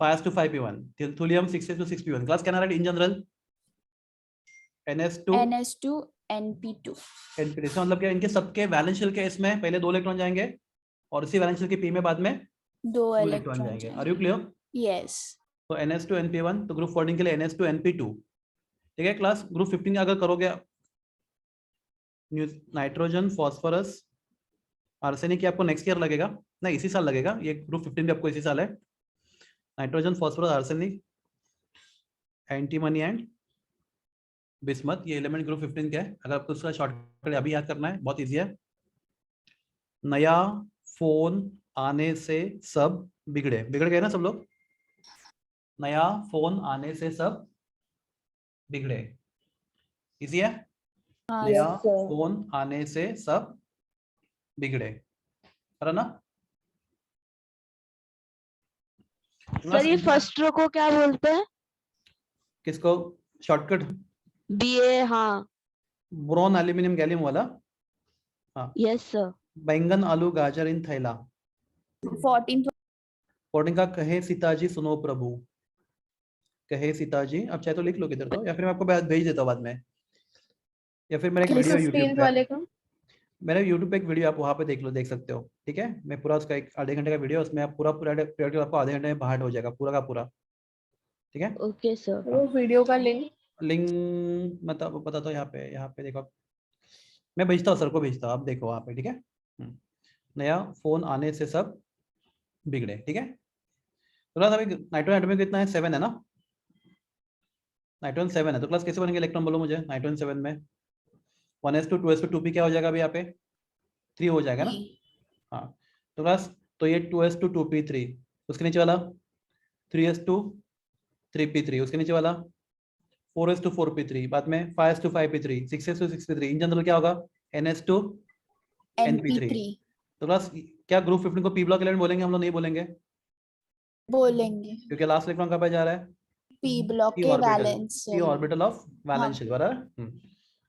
5s2 5p1, थोलियम 6s2 6p1। Class can I right in general ns2 NS2 NP2. np2? इसका मतलब क्या? इनके सबके valence shell के इसमें पहले 2 electron जाएंगे और इसी वैलेंस शेल के p में बाद में 2 2 इलेक्ट्रॉन इलेक्ट्रॉन जाएंगे। जाएंगे. Are you clear? Yes. तो ns2 np1, तो ग्रुप 14 के लिए ns2 np2, ठीक है? क्लास ग्रुप 15 अगर करोगे नाइट्रोजन फॉस्फोरस आर्सेनिक, की आपको नेक्स्ट ईयर लगेगा, नहीं इसी साल लगेगा, ये ग्रुप 15 भी आपको इसी साल है। Nitrogen phosphorus arsenic antimony and bismuth, ये एलिमेंट ग्रुप 15 के है। अगर आपको उसका शॉर्टकट अभी याद करना है, बहुत इजी है। नया फोन आने से सब बिगड़ गए ना सब लोग? नया फोन आने से सब बिगड़े, इजी है? हाँ. नया Yes, sir. फोन आने से सब बिगड़े, है ना? सर ये फर्स्ट रो को क्या बोलते हैं? किसको शॉर्टकट? BA, हाँ. बोरॉन एल्यूमिनियम गैलियम वाला। हाँ। Yes, sir. बैंगन आलू गाजर इन थैला। 14. 14 का कहे सीताजी सुनो प्रभु, कहे सीताजी। अब चाहे तो लिख लो किधर तो, या फिर मैं आपको भेज देता हूँ बाद में, या फिर मेरा एक वीडियो यूट्यूब 15th पे, वाले का. मेरे यूट्यूब पे एक वीडियो आप वहाँ पे देख लो, देख सकते हो, ठीक है? मैं पूरा उसका एक आधे घंटे का वीडियो, उसमें आप पूरा आपको आधे घंटे में बाहर हो जाएगा पूरा का पूरा, ठीक है? Okay, sir. वो वीडियो का लिंक. लिंक मतलब बता दो, यहाँ पे देखो, मैं भेजता हूँ, सर को भेजता हूँ, आप देखो वहाँ पे, ठीक है? नया फोन आने से सब बिगड़े, ठीक है? तो अभी नाइट्रोजन एटॉमिक कितना है? 7 है ना? नाइट्रोजन 7 है, तो क्लास कैसे बनेंगे इलेक्ट्रॉन बोलो मुझे नाइट्रोजन 7 में 1s2 2s2 2p क्या हो जाएगा अभी यहाँ पे 3 हो जाएगा ना। हाँ तो क्लास तो ये 2s2 2p3 उसके नीचे वाला 3s2 3p3 उसके नीचे वाला 4s2 4p3 बाद में 5s2 5p3 6s2 6p3 in general क्या होगा ns2 np3। तो क्लास क्या ग्रुप 15 को p ब्लॉक एलिमेंट बोलेंगे हम लोग नहीं बोलेंगे बोलेंगे क्योंकि लास्ट इलेक्ट्रॉन कहाँ पे जा रहा है p ब्लॉक p के orbital valence p orbital of valence shell बराबर।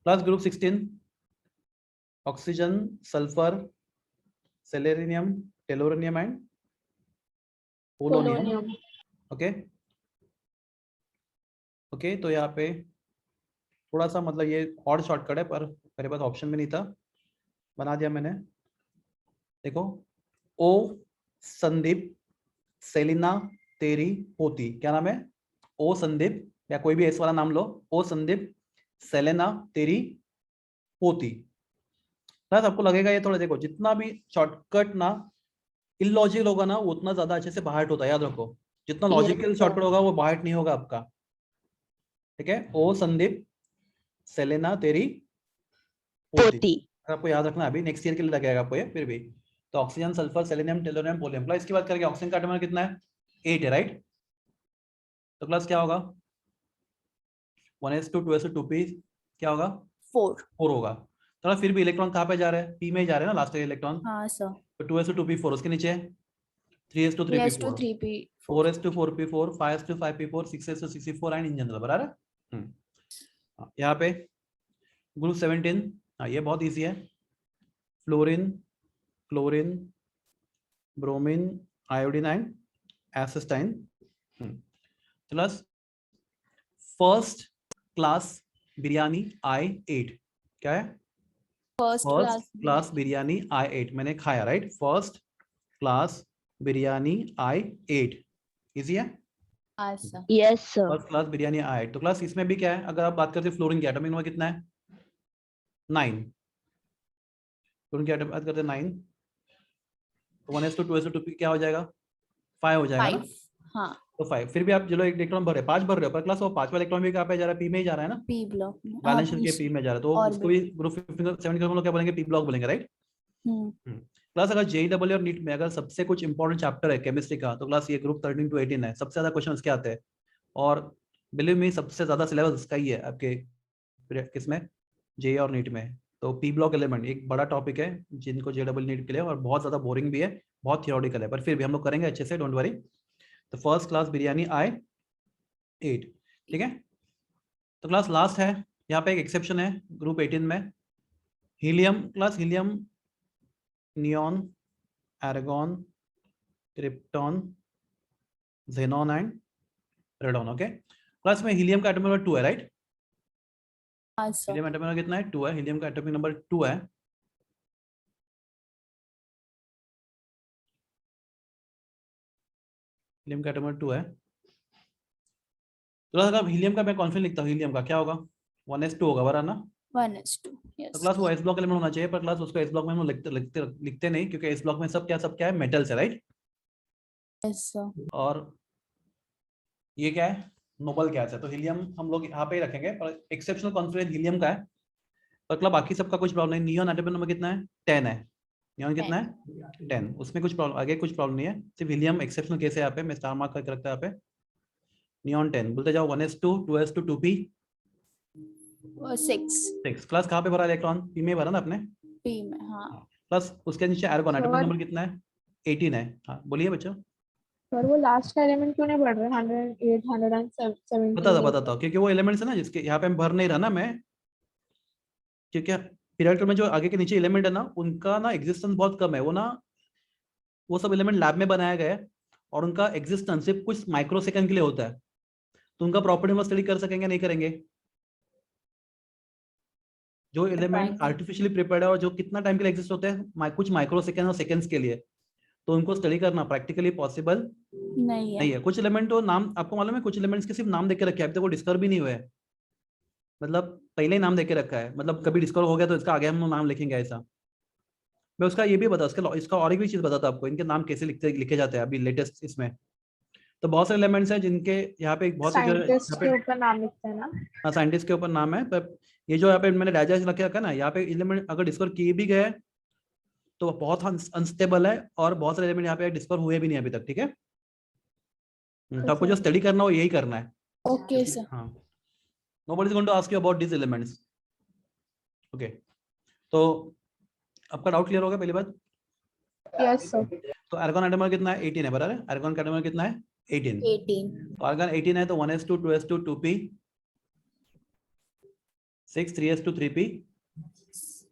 Class group 16 oxygen sulphur selenium tellurium and polonium. Okay okay तो यहाँ पे थोड़ा सा मतलब ये और शॉर्टकट है पर मेरे पास ऑप्शन में नहीं था, बना दिया मैंने। देखो ओ संदीप सेलिना तेरी पोती, क्या नाम है ओ संदीप या कोई भी एस वाला नाम लो, ओ संदीप सेलेना तेरी पोती। बस आपको लगेगा ये थोड़ा देखो जितना भी शॉर्टकट ना इलॉजिकल होगा ना उतना ज्यादा अच्छे से बाहर होता है, याद रखो जितना लॉजिकल शॉर्टकट होगा वो बाहर नहीं होगा आपका, ठीक है। ओ संदीप सेलेना तेरी पोती आपको याद रखना, अभी नेक्स्ट ईयर के लिए लगेगा आपको ये फिर भी। तो ऑक्सीजन सल्फर सेलेनियम टेलोनियम पोलियम, इसकी बात करेंगे ऑक्सीजन का एटॉमिक कितना है 8 है राइट। तो क्लास क्या होगा 1s2 2s2 2p क्या होगा 4 होगा। तो फिर भी इलेक्ट्रॉन कहाँ पे जा रहे हैं p में ही जा रहे हैं ना लास्ट इलेक्ट्रॉन। हाँ सर तो 2s2 2p4 उसके नीचे 3s2 3p4 4s2 4p4 5s2 5p4 6s2 6p4 and in general बराबर। यहाँ पे ग्रुप 17 हाँ ये बहुत इजी है fluorine chlorine bromine iodine and astatine. Plus first class biryani I8 क्या है फर्स्ट क्लास बिरयानी I8 मैंने खाया right, first class biryani I8 easy है। Yes sir. First class biryani I8 तो क्लास इसमें भी क्या है अगर आप बात करते हैं फ्लोरीन की एटॉमिक नंबर कितना है 9, फ्लोरीन की एटॉमिक बात करते हैं 9 तो 1s2 2s2 2p क्या हो जाएगा 5 हो जाएगा ना। हाँ तो 5 फिर भी आप चलो एक इलेक्ट्रॉन भर रहे 5 भर रहे हो पर क्लास वो 5वां इलेक्ट्रॉन भी कहाँ पे जा रहा है p में ही जा रहा है ना, p ब्लॉक में वैलेंस शेल के p में जा रहा है, तो उसको भी ग्रुप 7 के लोग क्या बोलेंगे p ब्लॉक बोलेंगे राइट। क्लास अगर JEE और नीट में अगर सबसे कुछ इंपॉर्टेंट चैप्टर है केमिस्ट्री का तो क्लास ये ग्रुप 13 to 18 है, सबसे ज्यादा क्वेश्चन उसके आते हैं और बिलीव मी सबसे ज्यादा सिलेबस उसका ही है आपके किसमें JEE और नीट में। तो p ब्लॉक एलिमेंट एक बड़ा टॉपिक है जिनको JEE नीट के लिए और बहुत ज्यादा बोरिंग भी है, बहुत थियोरटिकल है पर फिर भी हम लोग करेंगे अच्छे से, डोंट वरी। तो फर्स्ट क्लास बिरयानी I8 ठीक है। तो क्लास लास्ट है यहाँ पे एक एक्सेप्शन है ग्रुप 18 में helium, class helium neon argon krypton xenon and radon. Okay class में हीलियम का एटॉमिक नंबर 2 है राइट, हीलियम एटॉमिक नंबर कितना है 2 है, हीलियम का एटॉमिक नंबर 2 है। हीलियम का एटॉमिक 2 है। तो अगर हीलियम का मैं कॉन्फिडेंस लिखता हूँ हीलियम का क्या होगा 1s2 होगा बराबर ना 1s2 तो क्लास वो एस ब्लॉक एलिमेंट होना चाहिए पर क्लास उसको एस ब्लॉक में हम लोग लिखते नहीं क्योंकि एस ब्लॉक में सब क्या है मेटल्स है राइट। और ये क्या है नोबल गैस है तो हीलियम हम लोग यहाँ पे ही रखेंगे पर एक्सेप्शनल कॉन्फिडेंस हीलियम का है पर क्लब बाकी सबका कुछ प्रॉब्लम नहीं। नियॉन एटॉमिक नंबर कितना है 10 है, नियॉन कितना है 10, उसमें कुछ प्रॉब्लम आगे कुछ प्रॉब्लम नहीं है, सिर्फ हीलियम एक्सेप्शनल केस है यहाँ पे, मैं स्टार मार्क करके रखता है यहाँ पे। नियॉन 10 बोलते जाओ 1s2 2s2 2p 6 क्लास कहाँ पे भरा इलेक्ट्रॉन p में भरा ना अपने p में हाँ प्लस उसके नीचे एर्गॉन एटॉमिक नंबर कितना है 18 है। हाँ बोलिए बच्चों सर वो लास्ट का एलिमेंट क्यों नहीं बढ़ रहा है 108 117 बताता हूँ क्योंकि वो एलिमेंट्स है ना जिसके यहाँ पे भर नहीं रहा ना मैं, क्योंकि पीरियड में जो आगे के नीचे एलिमेंट है ना उनका ना एग्जिस्टेंस बहुत कम है, वो सब एलिमेंट लैब में बनाया गया है और उनका एग्जिस्टेंस सिर्फ कुछ माइक्रो सेकंड के लिए होता है, तो उनका प्रॉपर्टी हम स्टडी कर सकेंगे नहीं करेंगे। जो एलिमेंट आर्टिफिशियली प्रिपेयर्ड है और जो कितना टाइम के लिए एग्जिस्ट होते हैं कुछ माइक्रो सेकंड और सेकंड्स के लिए, तो उनको स्टडी करना प्रैक्टिकली पॉसिबल नहीं है। कुछ एलिमेंट तो नाम आपको मालूम है, कुछ एलिमेंट्स के सिर्फ नाम देके रखे हैं, अभी तक वो डिस्कवर भी नहीं हुए, मतलब पहले ही नाम देके रखा है, मतलब कभी डिस्कवर हो गया तो इसका आगे हम लोग नाम लिखेंगे ऐसा। मैं उसका ये भी बता इसका और एक भी चीज बताता आपको इनके नाम कैसे लिखे जाते हैं अभी लेटेस्ट इसमें। तो बहुत सारे एलिमेंट्स हैं जिनके यहाँ पे बहुत साइंटिस्ट यहाँ के पे ऊपर नाम लिखते हैं ना. हाँ साइंटिस्ट के ऊपर नाम है, पर ये जो यहाँ पे मैंने डाइजेस्ट रखा है ना, यहाँ पे एलिमेंट अगर डिस्कवर किए भी गए तो बहुत अनस्टेबल है, और बहुत सारे एलिमेंट यहाँ पे डिस्कवर हुए भी नहीं अभी तक, ठीक है। तो आपको जो स्टडी करना हो यही करना है। Okay, sir. हाँ, nobody is going to ask you about these elements. Okay, तो आपका डाउट क्लियर होगा पहली बात। Yes sir. तो आर्गन एटम कितना है, 18 है, बराबर है। आर्गन का एटम कितना है, 18। 18. तो आर्गन 18 है तो 1s2 2s2 2p 6 3s2 3p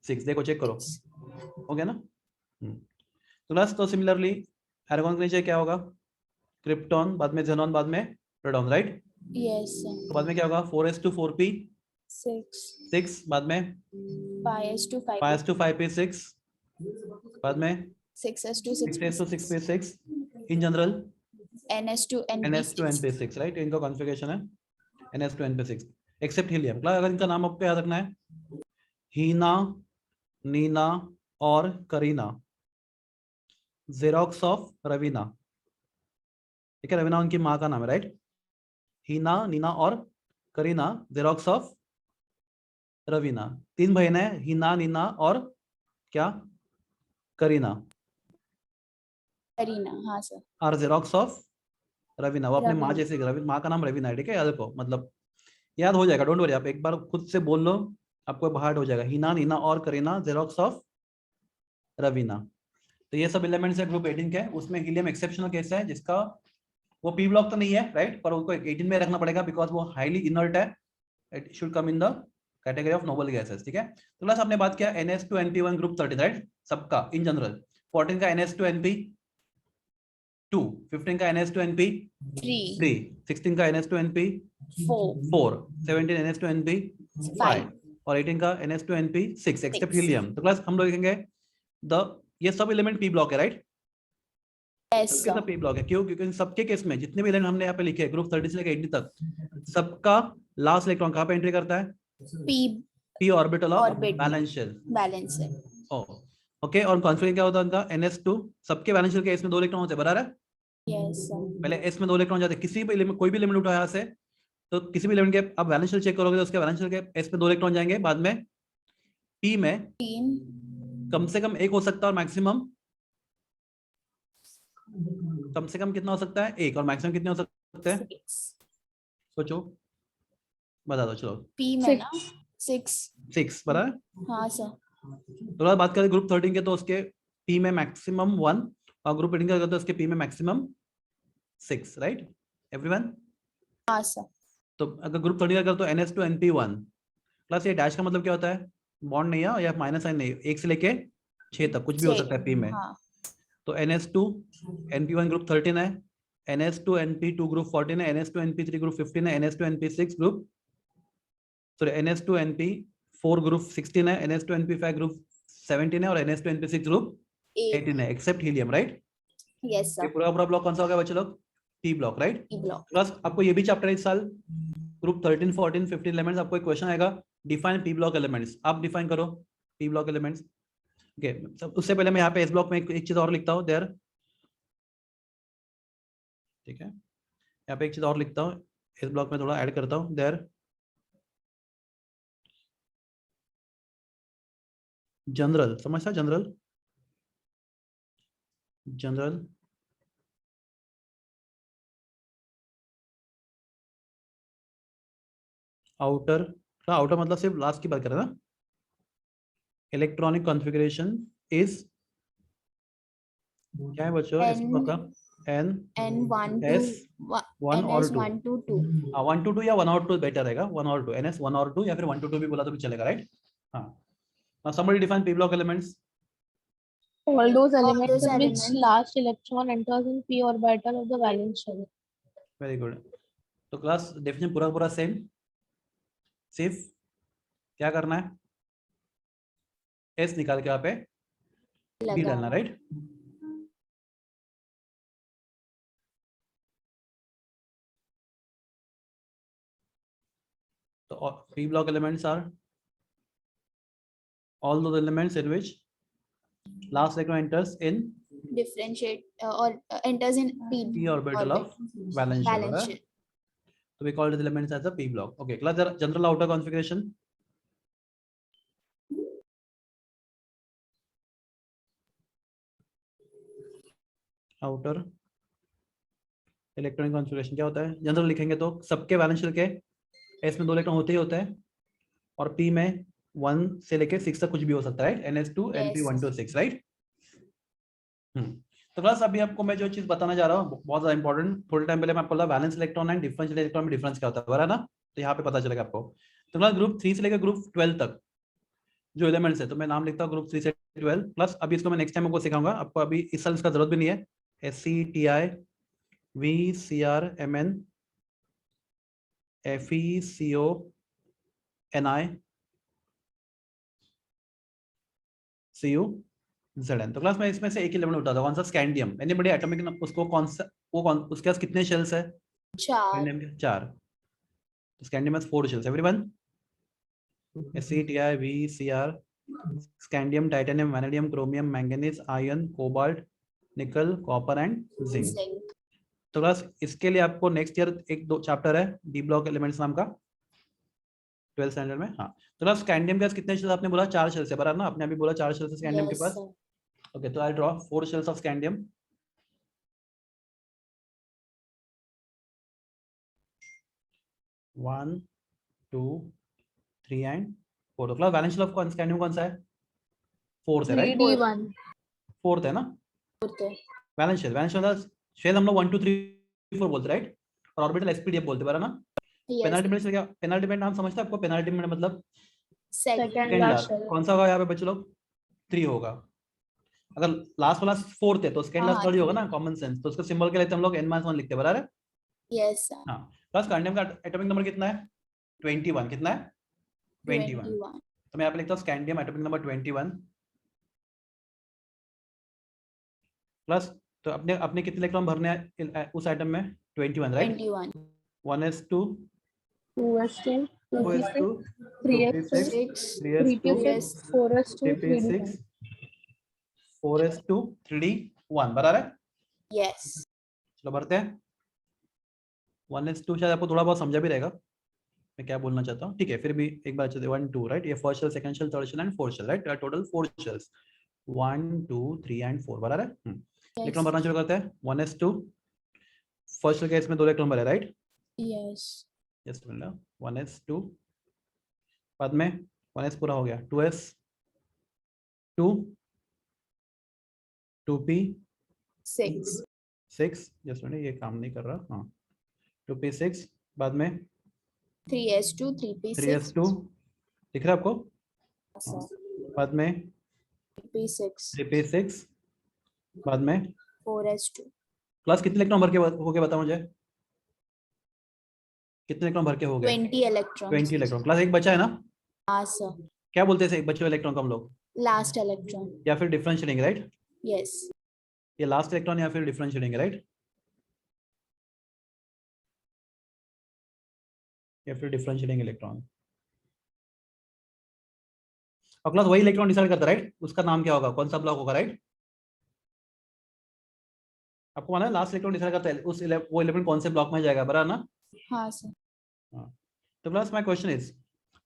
6, देखो चेक करो, हो गया ना। तो प्लस, तो सिमिलरली आर्गन के नीचे क्या होगा, क्रिप्टॉन, बाद में ज़ेनॉन, बाद में रेडॉन, राइट। Yes, sir. तो बाद में क्या होगा, 4s2 4p 6. 6, बाद में 5s2 5. 5s2 5p 6, बाद में 6s2 6s2 6. 6p 6, in general ns2 np ns2 np6, right. इनका कॉन्फ़िगरेशन है ns2 np6 एक्सेप्ट हीलियम। अगर इनका नाम आपको याद रखना है, हीना, नीना और करीना, जेरोक्स ऑफ रवीना, ठीक है। रवीना उनकी माँ का नाम है, राइट। हीना, नीना और करीना, जेरोक्स ऑफ रवीना। 3 बहन है, हीना, नीना और क्या, करीना, करीना, हाँ sir. Are xerox of Raveena. वो अपने माँ रवीना। जैसे, माँ का नाम रवीना है, ठीक है। याद रखो, मतलब याद हो जाएगा, डोंट वरी, आप एक बार खुद से बोल लो, आपको बाहर हो जाएगा। हीना, नीना और करीना, जेरोक्स ऑफ रवीना। तो ये सब एलिमेंट्स है ग्रुप 18 के। उसमें हीलियम एक्सेप्शनल केस है, जिसका वो पी ब्लॉक तो नहीं है, राइट, पर उनको 18 में रखना पड़ेगा बिकॉज वो हाईली इनर्ट है। It should come in the category of noble gases, ठीक है। तो प्लस आपने बात किया NS2 NP1 ग्रुप 13, राइट, सबका इन जनरल। 14 का NS2 NP2, 15 का NS2 NP3, 16 का NS2 NP4, 17 NS2 NP5 और 18 का NS2 NP6 एक्सेप्ट हीलियम। तो प्लस हम लोग देखेंगे ये सब एलिमेंट पी ब्लॉक है, राइट। सबके सब पी ब्लॉक है। क्यों? क्योंकि इन सबके केस में जितने भी एलिमेंट हमने यहाँ पे लिखे ग्रुप 30 से लेकर 80 तक, सबका लास्ट इलेक्ट्रॉन कहाँ पे एंट्री करता है, p orbital of valence shell. Okay, और कॉन्फिगरेशन क्या होता है उनका, NS2, सबके वैलेंस शेल के s में 2 इलेक्ट्रॉन होते हैं, बराबर है। Yes sir. पहले s में 2 इलेक्ट्रॉन जाते हैं, किसी भी एलिमेंट, कोई भी एलिमेंट उठाया यहाँ से, तो किसी भी एलिमेंट के आप वैलेंस शेल चेक करोगे तो उसके वैलेंस शेल के s में 2 इलेक्ट्रॉन जाएंगे, बाद में p में 3 कम से कम 1 हो सकता है और मैक्सिमम कम से कम कितना हो सकता है, 1, और मैक्सिमम कितने हो सकते हैं, 6 सोचो, बता दो, चलो। p में ना 6 बता है। हाँ सर। तो बात करें ग्रुप 13 के, तो उसके p में मैक्सिमम 1 और ग्रुप 18 का तो उसके p में मैक्सिमम 6, राइट एवरीवन। हाँ सर। तो अगर ग्रुप 13 का कर तो NS2 NP1 प्लस, ये डैश का मतलब क्या होता है, बॉन्ड नहीं है या माइनस साइन नहीं, 1 से लेके 6 तक कुछ भी हो सकता है p में। हाँ। तो NS2 NP1 ग्रुप 13 है, NS2 NP2 ग्रुप 14 है, NS2 NP3 ग्रुप 15 है, NS2 NP6 group, sorry NS2 NP4 group 16 है, NS2 NP5 ग्रुप 17 है और NS2 NP6 ग्रुप 18 है एक्सेप्ट हीलियम, राइट। यस ये सर। पूरा ब्लॉक कौन सा होगा बच्चे लोग, p block, right. p block. Plus आपको ये भी चैप्टर इस साल ग्रुप 13 14 15 एलिमेंट्स, आपको एक क्वेश्चन आएगा, डिफाइन p ब्लॉक एलिमेंट्स। आप डिफाइन करो p ब्लॉक एलिमेंट्स। ओके, उससे पहले मैं यहाँ पे इस ब्लॉक में एक चीज और लिखता हूँ, देयर, ठीक है। यहाँ पे एक चीज और लिखता हूँ, इस ब्लॉक में थोड़ा ऐड करता हूँ, देयर जनरल, समझता, जनरल आउटर, आउटर मतलब सिर्फ लास्ट की बात करें ना, इलेक्ट्रॉनिक कॉन्फ़िगरेशन इज क्या है बच्चों इस ब्लॉक का, N1 S 1 और 2, 1 to 2 1 to 2 या 1 और 2 बेटर रहेगा, 1 और 2, NS 1 और 2 या फिर 1 to 2 भी बोला तो भी चलेगा, राइट। हाँ, now somebody define p block elements. All those elements those in which elements. last electron enters in p orbital of the valence shell. Very good. तो क्लास डेफिनेशन पूरा सेम, सिर्फ क्या करना है, S निकाल के यहाँ पे B डालना, राइट। तो p block elements are all those elements in which last electron enters in differentiate or enters in p orbital of valence shell, valence shell. so we call these elements as a p block. Okay, class, the general outer configuration. Outer electronic configuration क्या होता है? General लिखेंगे तो सबके valence shell के S में 2 electron होते ही होते हैं और पी में 1 से लेके 6 तक कुछ भी हो सकता है, NS2 NP 1 to 6, राइट? तो क्लास अभी आपको मैं जो चीज बताना जा रहा हूँ बहुत ज्यादा इंपॉर्टेंट, थोड़े टाइम पहले मैं आपको बोला valence electron and differential electron में डिफरेंस क्या होता है, बराबर ना? तो यहाँ पे पता चलेगा आपको। तो क्लास ग्रुप 3 से लेकर ग्रुप 12 तक जो एलिमेंट्स है, तो मैं नाम लिखता हूँ ग्रुप 3 से 12 प्लस। अभी इसको मैं नेक्स्ट टाइम आपको सिखाऊंगा, आपको अभी इस साल इसका जरूरत भी नहीं है। SCTI VCR MN FeCO Ni Cu Zn। तो क्लास में इसमें से एक एलिमेंट उठाता हूँ, कौन सा? स्कैंडियम। एनीबॉडी एटॉमिक उसको कौन सा, उसके पास कितने शेल्स है? 4। Scandium has 4 shells, everyone? SCTI VCR scandium, titanium, vanadium, chromium, manganese, iron, cobalt, निकल, कॉपर एंड जिंक। तो क्लास इसके लिए आपको नेक्स्ट ईयर एक 2 चैप्टर है डी ब्लॉक एलिमेंट्स नाम का 12th स्टैंडर्ड में। हाँ, तो क्लास स्कैंडियम के पास कितने शेल्स आपने बोला? 4 शेल्स है, बराबर ना? आपने अभी बोला 4 शेल्स है स्कैंडियम के पास। ओके, तो I draw 4 shells of scandium. One, 2, 3 and 4। तो class valence shell of scandium कौन सा है? 4th है, राइट? 3D1 4th है ना वैलेंस शेल? वैलेंस शेल हम लोग 1 2 3 4 बोलते, राइट? और ऑर्बिटल SPDF बोलते, बराबर ना? पेनाल्टीमेंट से क्या? पेनाल्टीमेंट नाम समझते हैं आपको? पेनाल्टीमेंट मतलब सेकंड लास्ट। लास्ट कौन सा होगा यहाँ पे बच्चे लोग? 3 होगा। अगर लास्ट वाला 4th है तो सेकंड लास्ट 3rd ही होगा ना, कॉमन सेंस। तो उसका सिंबल के लिए हम लोग n-1 लिखते हैं, बराबर है? Yes sir. हाँ, प्लस स्कैंडियम का एटॉमिक नंबर कितना है? 21। कितना है? 21। तो मैं यहाँ पे लिखता हूँ स्कैंडियम एटॉमिक नंबर 21 प्लस। तो अपने अपने कितने इलेक्ट्रॉन भरने हैं उस आइटम में? 21, right? 1s2 2s2 2s2 3s2 3s2 4s2 3p6 4s2 3d1, बराबर है? यस। चलो भरते हैं। 1s2 शायद आपको थोड़ा बहुत समझा भी रहेगा मैं क्या बोलना चाहता हूँ, ठीक है? फिर भी एक बार चलते 1 2, राइट? ये first shell, second shell, third shell and fourth shell, right? Total 4 shells 1 2 3 and 4, बराबर है? इलेक्ट्रॉन भरना शुरू करते हैं। 1s2 फर्स्ट शेल के इसमें 2 इलेक्ट्रॉन भरे, राइट? यस। जस्ट 1s2 बाद में 1s पूरा हो गया। 2s2 2p6 जस्ट ये काम नहीं कर रहा। हाँ, 2p6 बाद में 3s2 3p6 3s2 दिख रहा है आपको? बाद में 3p6 बाद में 4s2। क्लास कितने इलेक्ट्रॉन भर के हो गए बताओ मुझे? कितने इलेक्ट्रॉन भर के हो गए? 20 इलेक्ट्रॉन। 20 इलेक्ट्रॉन। क्लास एक बचा है ना? हाँ सर। क्या बोलते हैं बचे हुए इलेक्ट्रॉन को हम लोग? लास्ट इलेक्ट्रॉन या फिर डिफरेंशिएटिंग, राइट? यस। ये लास्ट इलेक्ट्रॉन या फिर डिफरेंशिएटिंग, राइट? या फिर डिफरेंशिएटिंग इलेक्ट्रॉन। और क्लास वही इलेक्ट्रॉन डिसाइड करता है, राइट? उसका नाम क्या होगा, कौन सा ब्लॉक होगा, राइट? आपको माना है लास्ट इलेक्ट्रॉन डिसाइड करता है उस वो एलिमेंट कौन से ब्लॉक में जाएगा, बराबर ना? हाँ सर। हाँ, तो क्लास माय क्वेश्चन इज,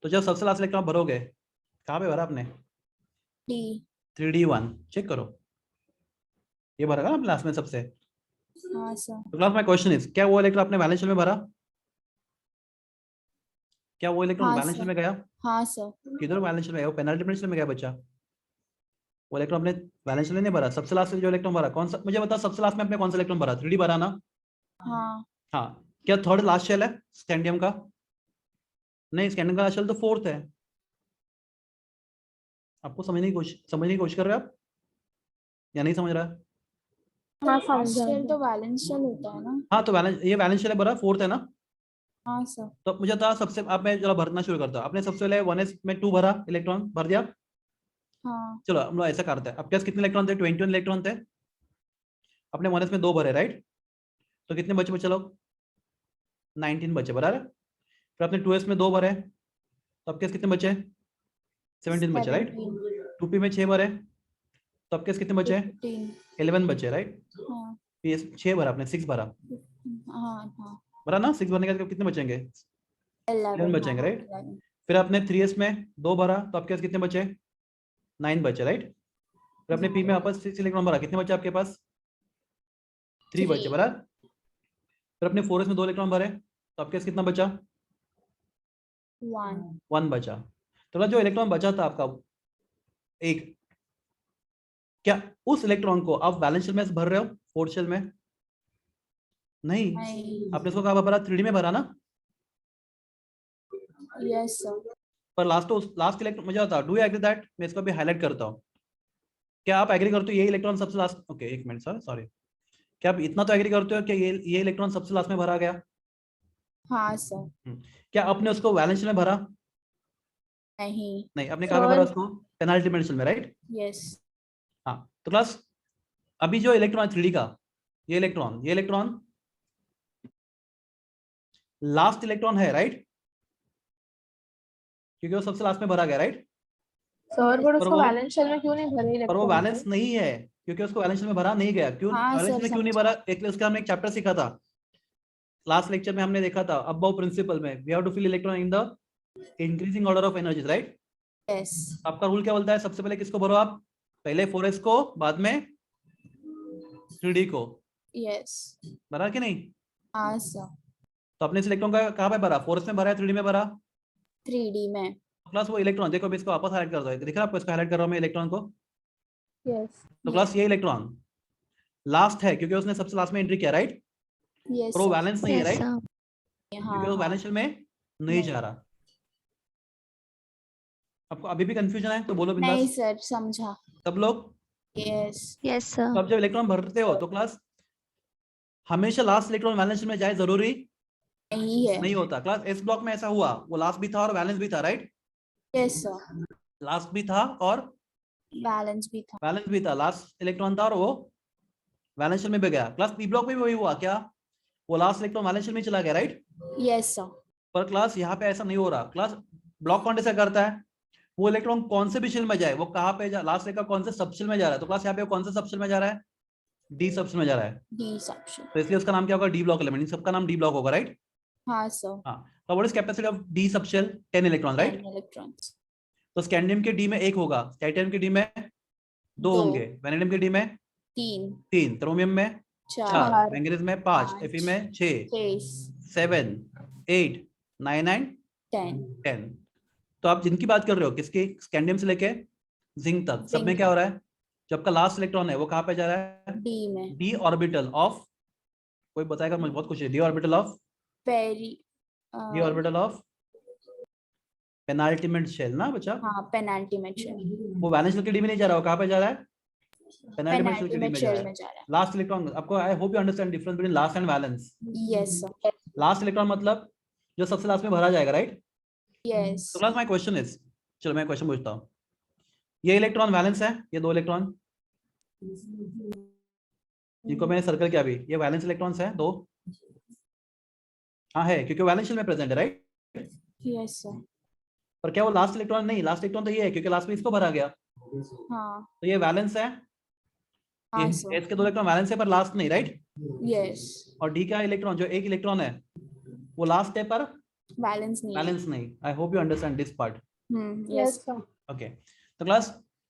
तो जब सबसे लास्ट इलेक्ट्रॉन भरोगे कहाँ पे भरा आपने? 3d1 चेक करो, ये भरा ना लास्ट में सबसे। हाँ सर। तो क्लास माय क्वेश्चन इज, क्या वो इलेक्ट्रॉन आपने वैलेंस शेल में भरा? क्या वो इलेक्ट्रॉन हाँ वैलेंस शेल सर। में गया? हाँ सर। किधर वैलेंस शेल में गया? वो पेनाल्टीमेंट शेल में गया बच्चा। वो इलेक्ट्रॉन आपने वैलेंस शेल में नहीं भरा। सबसे लास्ट में जो इलेक्ट्रॉन भरा कौन सा, मुझे बता, सबसे लास्ट में आपने कौन सा इलेक्ट्रॉन भरा? 3d भरा ना? हाँ। हाँ, क्या थर्ड लास्ट शेल है स्कैंडियम का? नहीं, स्कैंडियम का लास्ट शेल तो 4th है। आपको समझने की कोशिश कर रहे हो आप या नहीं समझ रहा है? हाँ लास्ट समझा। शेल तो वैलेंस शेल होता है ना? हाँ, तो ये वैलेंस शेल है, भरा 4th है ना? हाँ सर। तो मुझे था सबसे, अब मैं जरा भरना शुरू करता हूँ। आपने सबसे पहले 1s में 2 भरा, इलेक्ट्रॉन भर दिया। हाँ। चलो हम लोग ऐसा करते हैं, अब क्या कितने इलेक्ट्रॉन थे? 21 इलेक्ट्रॉन थे। अपने 1s में 2 भरे, राइट? तो कितने बचे बच्चे लोग? 19 बचे, बराबर। फिर आपने 2s में 2 भरे, तो अब कितने बचे? 17 बचे, राइट? 2p में 6 भरे, तो आपके पास कितने बचे? 15, 11 बचे, राइट? हाँ ये 6 भरा आपने, 6 भरा, हाँ हाँ भरा ना? 6 भरने के बाद कितने बचेंगे? 11 बचेंगे, हाँ, राइट? 11, फिर आपने 3s में 2 भरा, तो आपके पास कितने बचे? 9 बचे, राइट? फिर आपने p में वापस 6 इलेक्ट्रॉन भरा, कितने बचे आपके पास? 3 बचे, 3, भरा? फिर अपने 4s में 2 इलेक्ट्रॉन भरे, तो आपके पास कितना बचा? 1, 1 बचा। तो जो इलेक्ट्रॉन बचा था आपका एक, क्या उस इलेक्ट्रॉन को आप वैलेंस शेल में से भर रहे हो, फोर्थ शेल में? नहीं, नहीं, आपने इसको कहाँ भरा? 3d में भरा ना? यस सर, पर लास्ट इलेक्ट्रॉन मुझे बता, डू यू एग्री दैट? मैं इसको भी हाईलाइट करता हूँ। क्या आप एग्री करते हो ये इलेक्ट्रॉन सबसे लास्ट? ओके, एक मिनट सर, सॉरी। क्या आप इतना तो एग्री करते हो कि ये इलेक्ट्रॉन सबसे लास्ट में भरा गया? हाँ सर, क्या आपने उसको वैलेंस शेल में भरा? नहीं, नहीं, आपने कहाँ पे भरा Sir. उसको? पेनाल्टी शेल में, राइट? यस, हाँ, तो क्लास अभी जो इलेक्ट्रॉन 3d का ये इलेक्ट्रॉन लास्ट इलेक्ट्रॉन है, राइट? क्योंकि वो सबसे लास्ट में भरा गया, राइट? सर, पर उसको वो बैलेंस शेल में क्यों नहीं भरे पर वो इलेक्ट्रॉन बैलेंस नहीं है, क्योंकि उसको बैलेंस में भरा नहीं गया। क्यों हाँ बैलेंस सर, में क्यों नहीं समझा। भरा? एक उसका हमने एक चैप्टर सीखा था, लास्ट लेक्चर में हमने देखा था अबव प्रिंसिपल में, we have to fill electron in the increasing order of energies, right? Yes, आपका रूल क्या बोलता है? सबसे पहले किसको भरो आप? पहले 4s को, बाद में 3d को, यस, भरा कि नहीं? हाँ सर, तो अपने इस इलेक्ट्रॉन का कहाँ पे भरा? 4s में भरा है, 3d में भरा? 3D में, क्लास वो इलेक्ट्रॉन देखो, अभी इसको वापस हाईलाइट कर दो, दिख रहा है आपको? इसको हाईलाइट कर रहा हूं मैं इलेक्ट्रॉन को। यस तो क्लास ये इलेक्ट्रॉन लास्ट है क्योंकि उसने सबसे लास्ट में एंट्री किया, राइट? यस और वो सर, बैलेंस नहीं है, Yes, राइट? sir. क्योंकि वो हाँ बैलेंस शेल में नहीं नहीं। जा रहा। आपको अभी भी कंफ्यूजन है तो बोलो नहीं बिंदास सर, समझा, सब लोग। Yes, Yes, sir. तो अब जब इलेक्ट्रॉन भरते हो तो क्लास हमेशा लास्ट इलेक्ट्रॉन वैलेंस शेल में जाए, जरूरी नहीं है, नहीं होता। क्लास एस ब्लॉक में ऐसा हुआ, वो लास्ट भी था और वैलेंस भी था, राइट? यस सर, लास्ट भी था और बैलेंस भी था, वैलेंस भी था। लास्ट इलेक्ट्रॉन था और वो वैलेंस शेल में भी गया। क्लास पी ब्लॉक में भी वही हुआ, क्या वो लास्ट इलेक्ट्रॉन वैलेंस शेल में चला गया, राइट? यस सर, पर क्लास यहाँ पे ऐसा नहीं हो रहा। क्लास ब्लॉक कौन ऐसा करता है? वो इलेक्ट्रॉन कौन से भी शेल में जाए, वो कहाँ पे जा, लास्ट का कौन से सबशेल में जा रहा है? तो क्लास यहाँ पे कौन से सबशेल में जा रहा है? डी सबशेल में जा रहा है, डी सेक्शन, तो इसलिए उसका नाम क्या होगा? D block element. इन सबका नाम डी ब्लॉक होगा, राइट? हाँ सर, हाँ, तो what is capacity of D subshell? 10 electron, right? 10 electrons, तो स्कैंडियम के डी में 1 होगा, टाइटेनियम के डी में 2 दो, होंगे, वैनेडियम के डी में 3, 3, क्रोमियम में 4, 4, मैंगनीज में 5, पाँच, एफी में 6, 6, 7, 8, 9 एंड 10, 10। तो आप जिनकी बात कर रहे हो, किसकी? स्कैंडियम से लेके जिंक तक, सब में जिंक क्या हो रहा है? जो आपका लास्ट इलेक्ट्रॉन है वो कहाँ पे जा रहा है? डी में, डी ऑर्बिटल ऑफ, कोई बताएगा मुझे? बहुत कुछ है। डी ऑर्बिटल ऑफ, पेरी, D orbital of penultimate shell ना बच्चा? हाँ पेनाल्टीमेंट शेल, वो वैलेंस शेल के डी में नहीं जा रहा, वो कहाँ पे जा रहा है? पेनाल्टीमेंट शेल के डी पेनाल्टीमेंट में जा रहा शेल है। में जा रहा लास्ट इलेक्ट्रॉन आपको, आई hope you understand difference between last and valence. है, यस सर, लास्ट इलेक्ट्रॉन मतलब जो सबसे लास्ट में भरा जाएगा, राइट? यस, तो क्लास माय क्वेश्चन इज, चलो मैं क्वेश्चन पूछता हूँ। ये इलेक्ट्रॉन वैलेंस है, ये 2 इलेक्ट्रॉन जिनको मैंने सर्कल किया अभी, ये वैलेंस इलेक्ट्रॉन्स है 2। हाँ है, क्योंकि वैलेंस शेल में प्रेजेंट है, राइट? यस सर, पर क्या वो लास्ट इलेक्ट्रॉन? नहीं, लास्ट इलेक्ट्रॉन तो ये है क्योंकि लास्ट में इसको भरा गया, हाँ, तो ये वैलेंस है। हाँ ये सर, एच के 2 इलेक्ट्रॉन वैलेंस है पर लास्ट नहीं, राइट? यस, और डी का इलेक्ट्रॉन जो 1 इलेक्ट्रॉन है वो लास्ट है पर बैलेंस नहीं है, बैलेंस नहीं। आई hope you understand this part. Yes yes sir okay, तो क्लास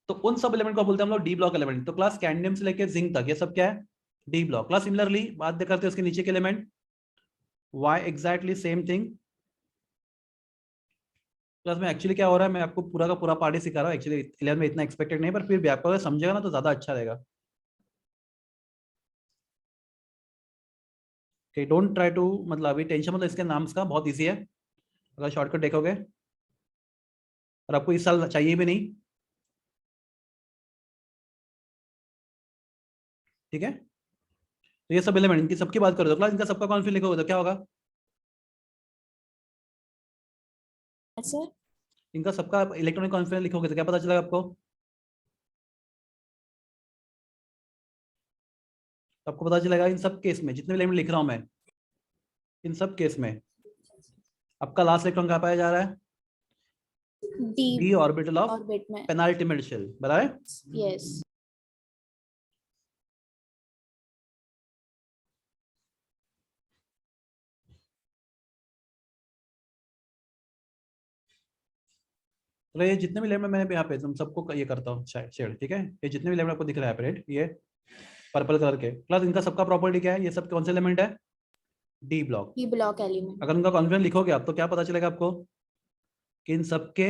तो उन सब एलिमेंट को बोलते हैं हम लोग डी ब्लॉक एलिमेंट। तो क्लास कैडमियम से लेकर जिंक तक ये सब क्या है? D block. क्लास सिमिलरली बात करते हैं उसके नीचे के element, why exactly same thing. Class में एक्चुअली क्या हो रहा है, मैं आपको पूरा का पूरा पार्ट ही सिखा रहा हूँ। एक्चुअली 11 में इतना एक्सपेक्टेड नहीं, पर फिर भी आपको अगर समझेगा ना तो ज्यादा अच्छा रहेगा। डोंट ट्राई टू, मतलब अभी टेंशन मतलब, इसके नाम का बहुत इजी है अगर शॉर्टकट देखोगे, और आपको इस साल चाहिए भी नहीं, ठीक है? तो ये सब एलिमेंट, इनकी सबकी बात करो तो क्लास इनका सबका कॉन्फिगरेशन लिखोगे तो क्या होगा? सर, इनका सबका इलेक्ट्रॉनिक कॉन्फिगरेशन लिखोगे तो क्या पता चलेगा आपको? आपको पता चलेगा इन सब केस में, जितने एलिमेंट लिख रहा हूं मैं, इन सब केस में आपका लास्ट इलेक्ट्रॉन कहाँ पाया जा रहा है? D D orbital of orbit में, पेनाल्टीमेट शेल, बराबर है? यस, तो ये जितने भी लेमन मैंने यहाँ पे तुम सबको ये करता हूँ शेड, ठीक है। ये जितने भी लेमन आपको दिख रहा है यहाँ पे रेड, ये पर्पल कलर के, प्लस इनका सबका प्रॉपर्टी क्या है, ये सब कौन से एलिमेंट है, D block. D block element. अगर उनका कॉन्फिडेंस लिखोगे आप तो क्या पता चलेगा आपको कि इन सबके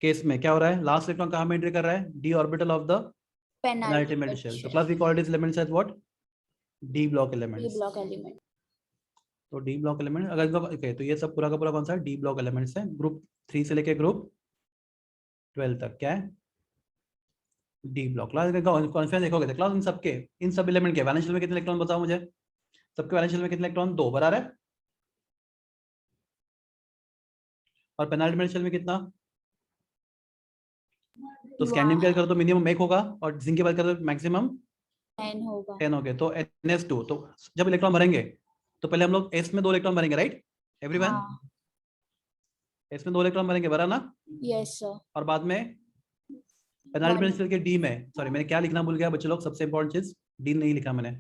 केस में क्या हो रहा है, लास्ट इलेक्ट्रॉन कहाँ में एंट्री कर रहा है, D orbital of the penultimate shell. तो plus we call this elements as what, D block D elements. Block element. तो डी ब्लॉक एलिमेंट अगर इनका okay, तो ये सब पूरा का पूरा कौन सा डी ब्लॉक एलिमेंट्स है, ग्रुप 3 से लेके ग्रुप 12 तक क्या है, डी ब्लॉक। क्लास कॉन्फिडेंस देखोगे तो क्लास इन सबके, इन सब एलिमेंट के वैलेंस शेल में कितने इलेक्ट्रॉन बताओ मुझे, सबके वैलेंस शेल में कितने इलेक्ट्रॉन, 2 बराबर है, और पेनाल्टीमेंट शेल में कितना, तो स्कैंडियम की बात करो तो मिनिमम 1 होगा, और जिंक की बात करो तो मैक्सिमम 10 होगा। 10 हो गए। तो NS2, तो जब इलेक्ट्रॉन भरेंगे तो पहले हम लोग S में 2 इलेक्ट्रॉन भरेंगे, राइट एवरीवन, हाँ, S में 2 इलेक्ट्रॉन भरेंगे, भरा ना, यस सर। और बाद में पेनाल्टीमेंट शेल के डी में, सॉरी मैंने क्या लिखना भूल गया बच्चे लोग, सबसे इंपॉर्टेंट चीज डी नहीं लिखा मैंने,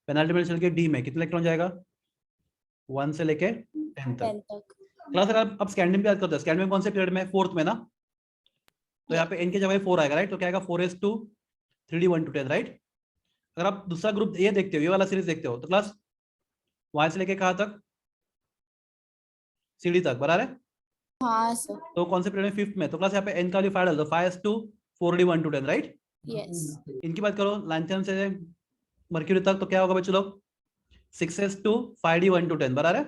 पेनाल्टीमेंट शेल के डी में कितने इलेक्ट्रॉन जाएगा, 1 से लेके 10 तक। 10 तक। क्लास अगर आप स्कैंडियम की बात करते हैं, स्कैंडियम कौन से पीरियड में, 4th में ना, तो यहाँ पे n की जगह 4 आएगा, राइट, तो क्या आएगा 4s2 3d1 to 10, राइट। अगर आप दूसरा ग्रुप ये देखते हो, ये वाला सीरीज देखते हो, तो क्लास y से लेके कहाँ तक, CD तक, बराबर है। हाँ सर। तो कौन से पीरियड में, 5th में, तो क्लास यहाँ पे n का वैल्यू 5 डाल दो, 5s2 4d1 to 10, right. Yes. इनकी बात करो लैंथेयम से मर्क्यूरी तक, तो क्या होगा बच्चों लोग, 6s2 5d1 to 10, बराबर है।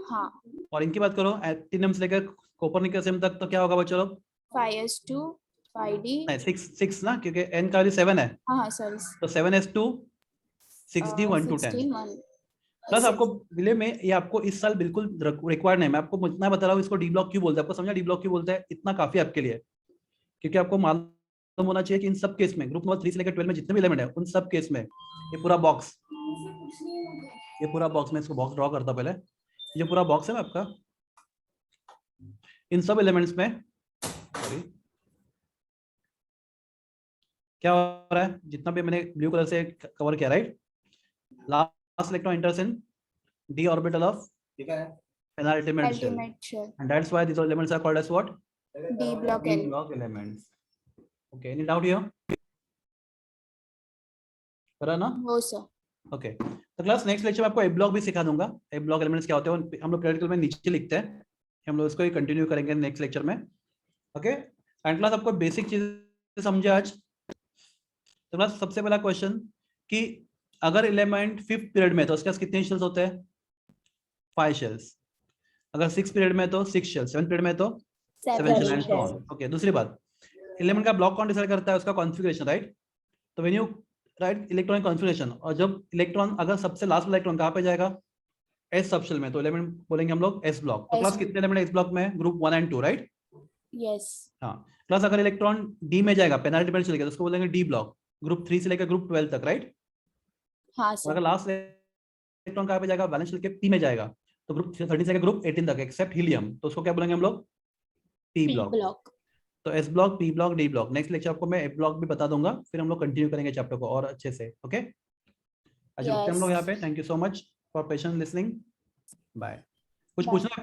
हाँ, और इनकी बात करो एक्टिनियम से लेकर कोपरनिकस तक, तो क्या होगा बच्चों लोग, 5s2 5d। नहीं 6 ना, क्योंकि n का वैल्यू 7 है, हाँ सॉरी। तो 7s2 6d1 to 10। 61। प्लस आपको मिले में ये आपको इस साल बिल्कुल रिक्वायर्ड नहीं, मैं आपको इतना बता रहा हूँ इसको डी ब्लॉक क्यों बोलते हैं, आपको समझा डी ब्लॉक क्यों बोलते हैं, इतना काफी आपके लिए, क्योंकि आपको मालूम होना चाहिए कि इन सब केस में ग्रुप नंबर 3 से लेकर 12 में जितने भी एलिमेंट है, उन सब केस में ये पूरा बॉक्स, ये पूरा बॉक्स में इसको बॉक्स ड्रॉ करता पहले, ये पूरा बॉक्स है ना आपका, इन सब एलिमेंट्स में सॉरी क्या हो रहा है, जितना भी मैंने ब्लू कलर से कवर किया, right, last electron enters in d orbital of penultimate shell, Ultimate shell। and that's why these elements are called as what, D block d element। block elements। okay, any doubt here, पता ना, हो sir. Okay. तो class next lecture में आपको ए block भी सिखा दूंगा, ए block elements क्या होते हैं हम लोग प्रैक्टिकल में नीचे लिखते हैं, हम लोग इसको ही कंटिन्यू करेंगे नेक्स्ट लेक्चर में, ओके। एंड क्लास आपको बेसिक चीज समझे आज। तो क्लास सबसे पहला क्वेश्चन कि अगर एलिमेंट 5th पीरियड में तो उसके पास कितने शेल्स होते हैं, 5 शेल्स, अगर 6th पीरियड में तो 6 शेल्स, 7th पीरियड में तो 7 shells and so on, okay. दूसरी बात, एलिमेंट का ब्लॉक कौन डिसाइड करता है, उसका कॉन्फ़िगरेशन, राइट। तो when you right electronic configuration, और जब इलेक्ट्रॉन अगर सबसे लास्ट वाला इलेक्ट्रॉन कहाँ पे जाएगा, एस सबशेल में, तो एलिमेंट बोलेंगे हम लोग एस ब्लॉक। तो क्लास कितने एलिमेंट एस ब्लॉक में, ग्रुप 1 and 2, राइट। यस। हाँ, प्लस अगर इलेक्ट्रॉन डी में जाएगा, पेनाल्टीमेंट चलेगा, तो उसको बोलेंगे डी ब्लॉक, ग्रुप 3 से लेकर ग्रुप 12 तक, राइट। हाँ और सर। अगर लास्ट इलेक्ट्रॉन कहाँ पे जाएगा, वैलेंस शेल के पी में जाएगा, तो ग्रुप 13 से लेकर ग्रुप 18 तक एक्सेप्ट हीलियम, तो उसको क्या बोलेंगे हम लोग, पी P ब्लॉक। block। तो S block, P block, D block, next lecture आपको मैं ए ब्लॉक भी बता दूंगा, फिर हम लोग कंटिन्यू करेंगे चैप्टर को और अच्छे से, ओके। अच्छा रुकते हैं हम लोग यहाँ पे, thank you so much for patience listening, bye. कुछ Bye। पूछना है?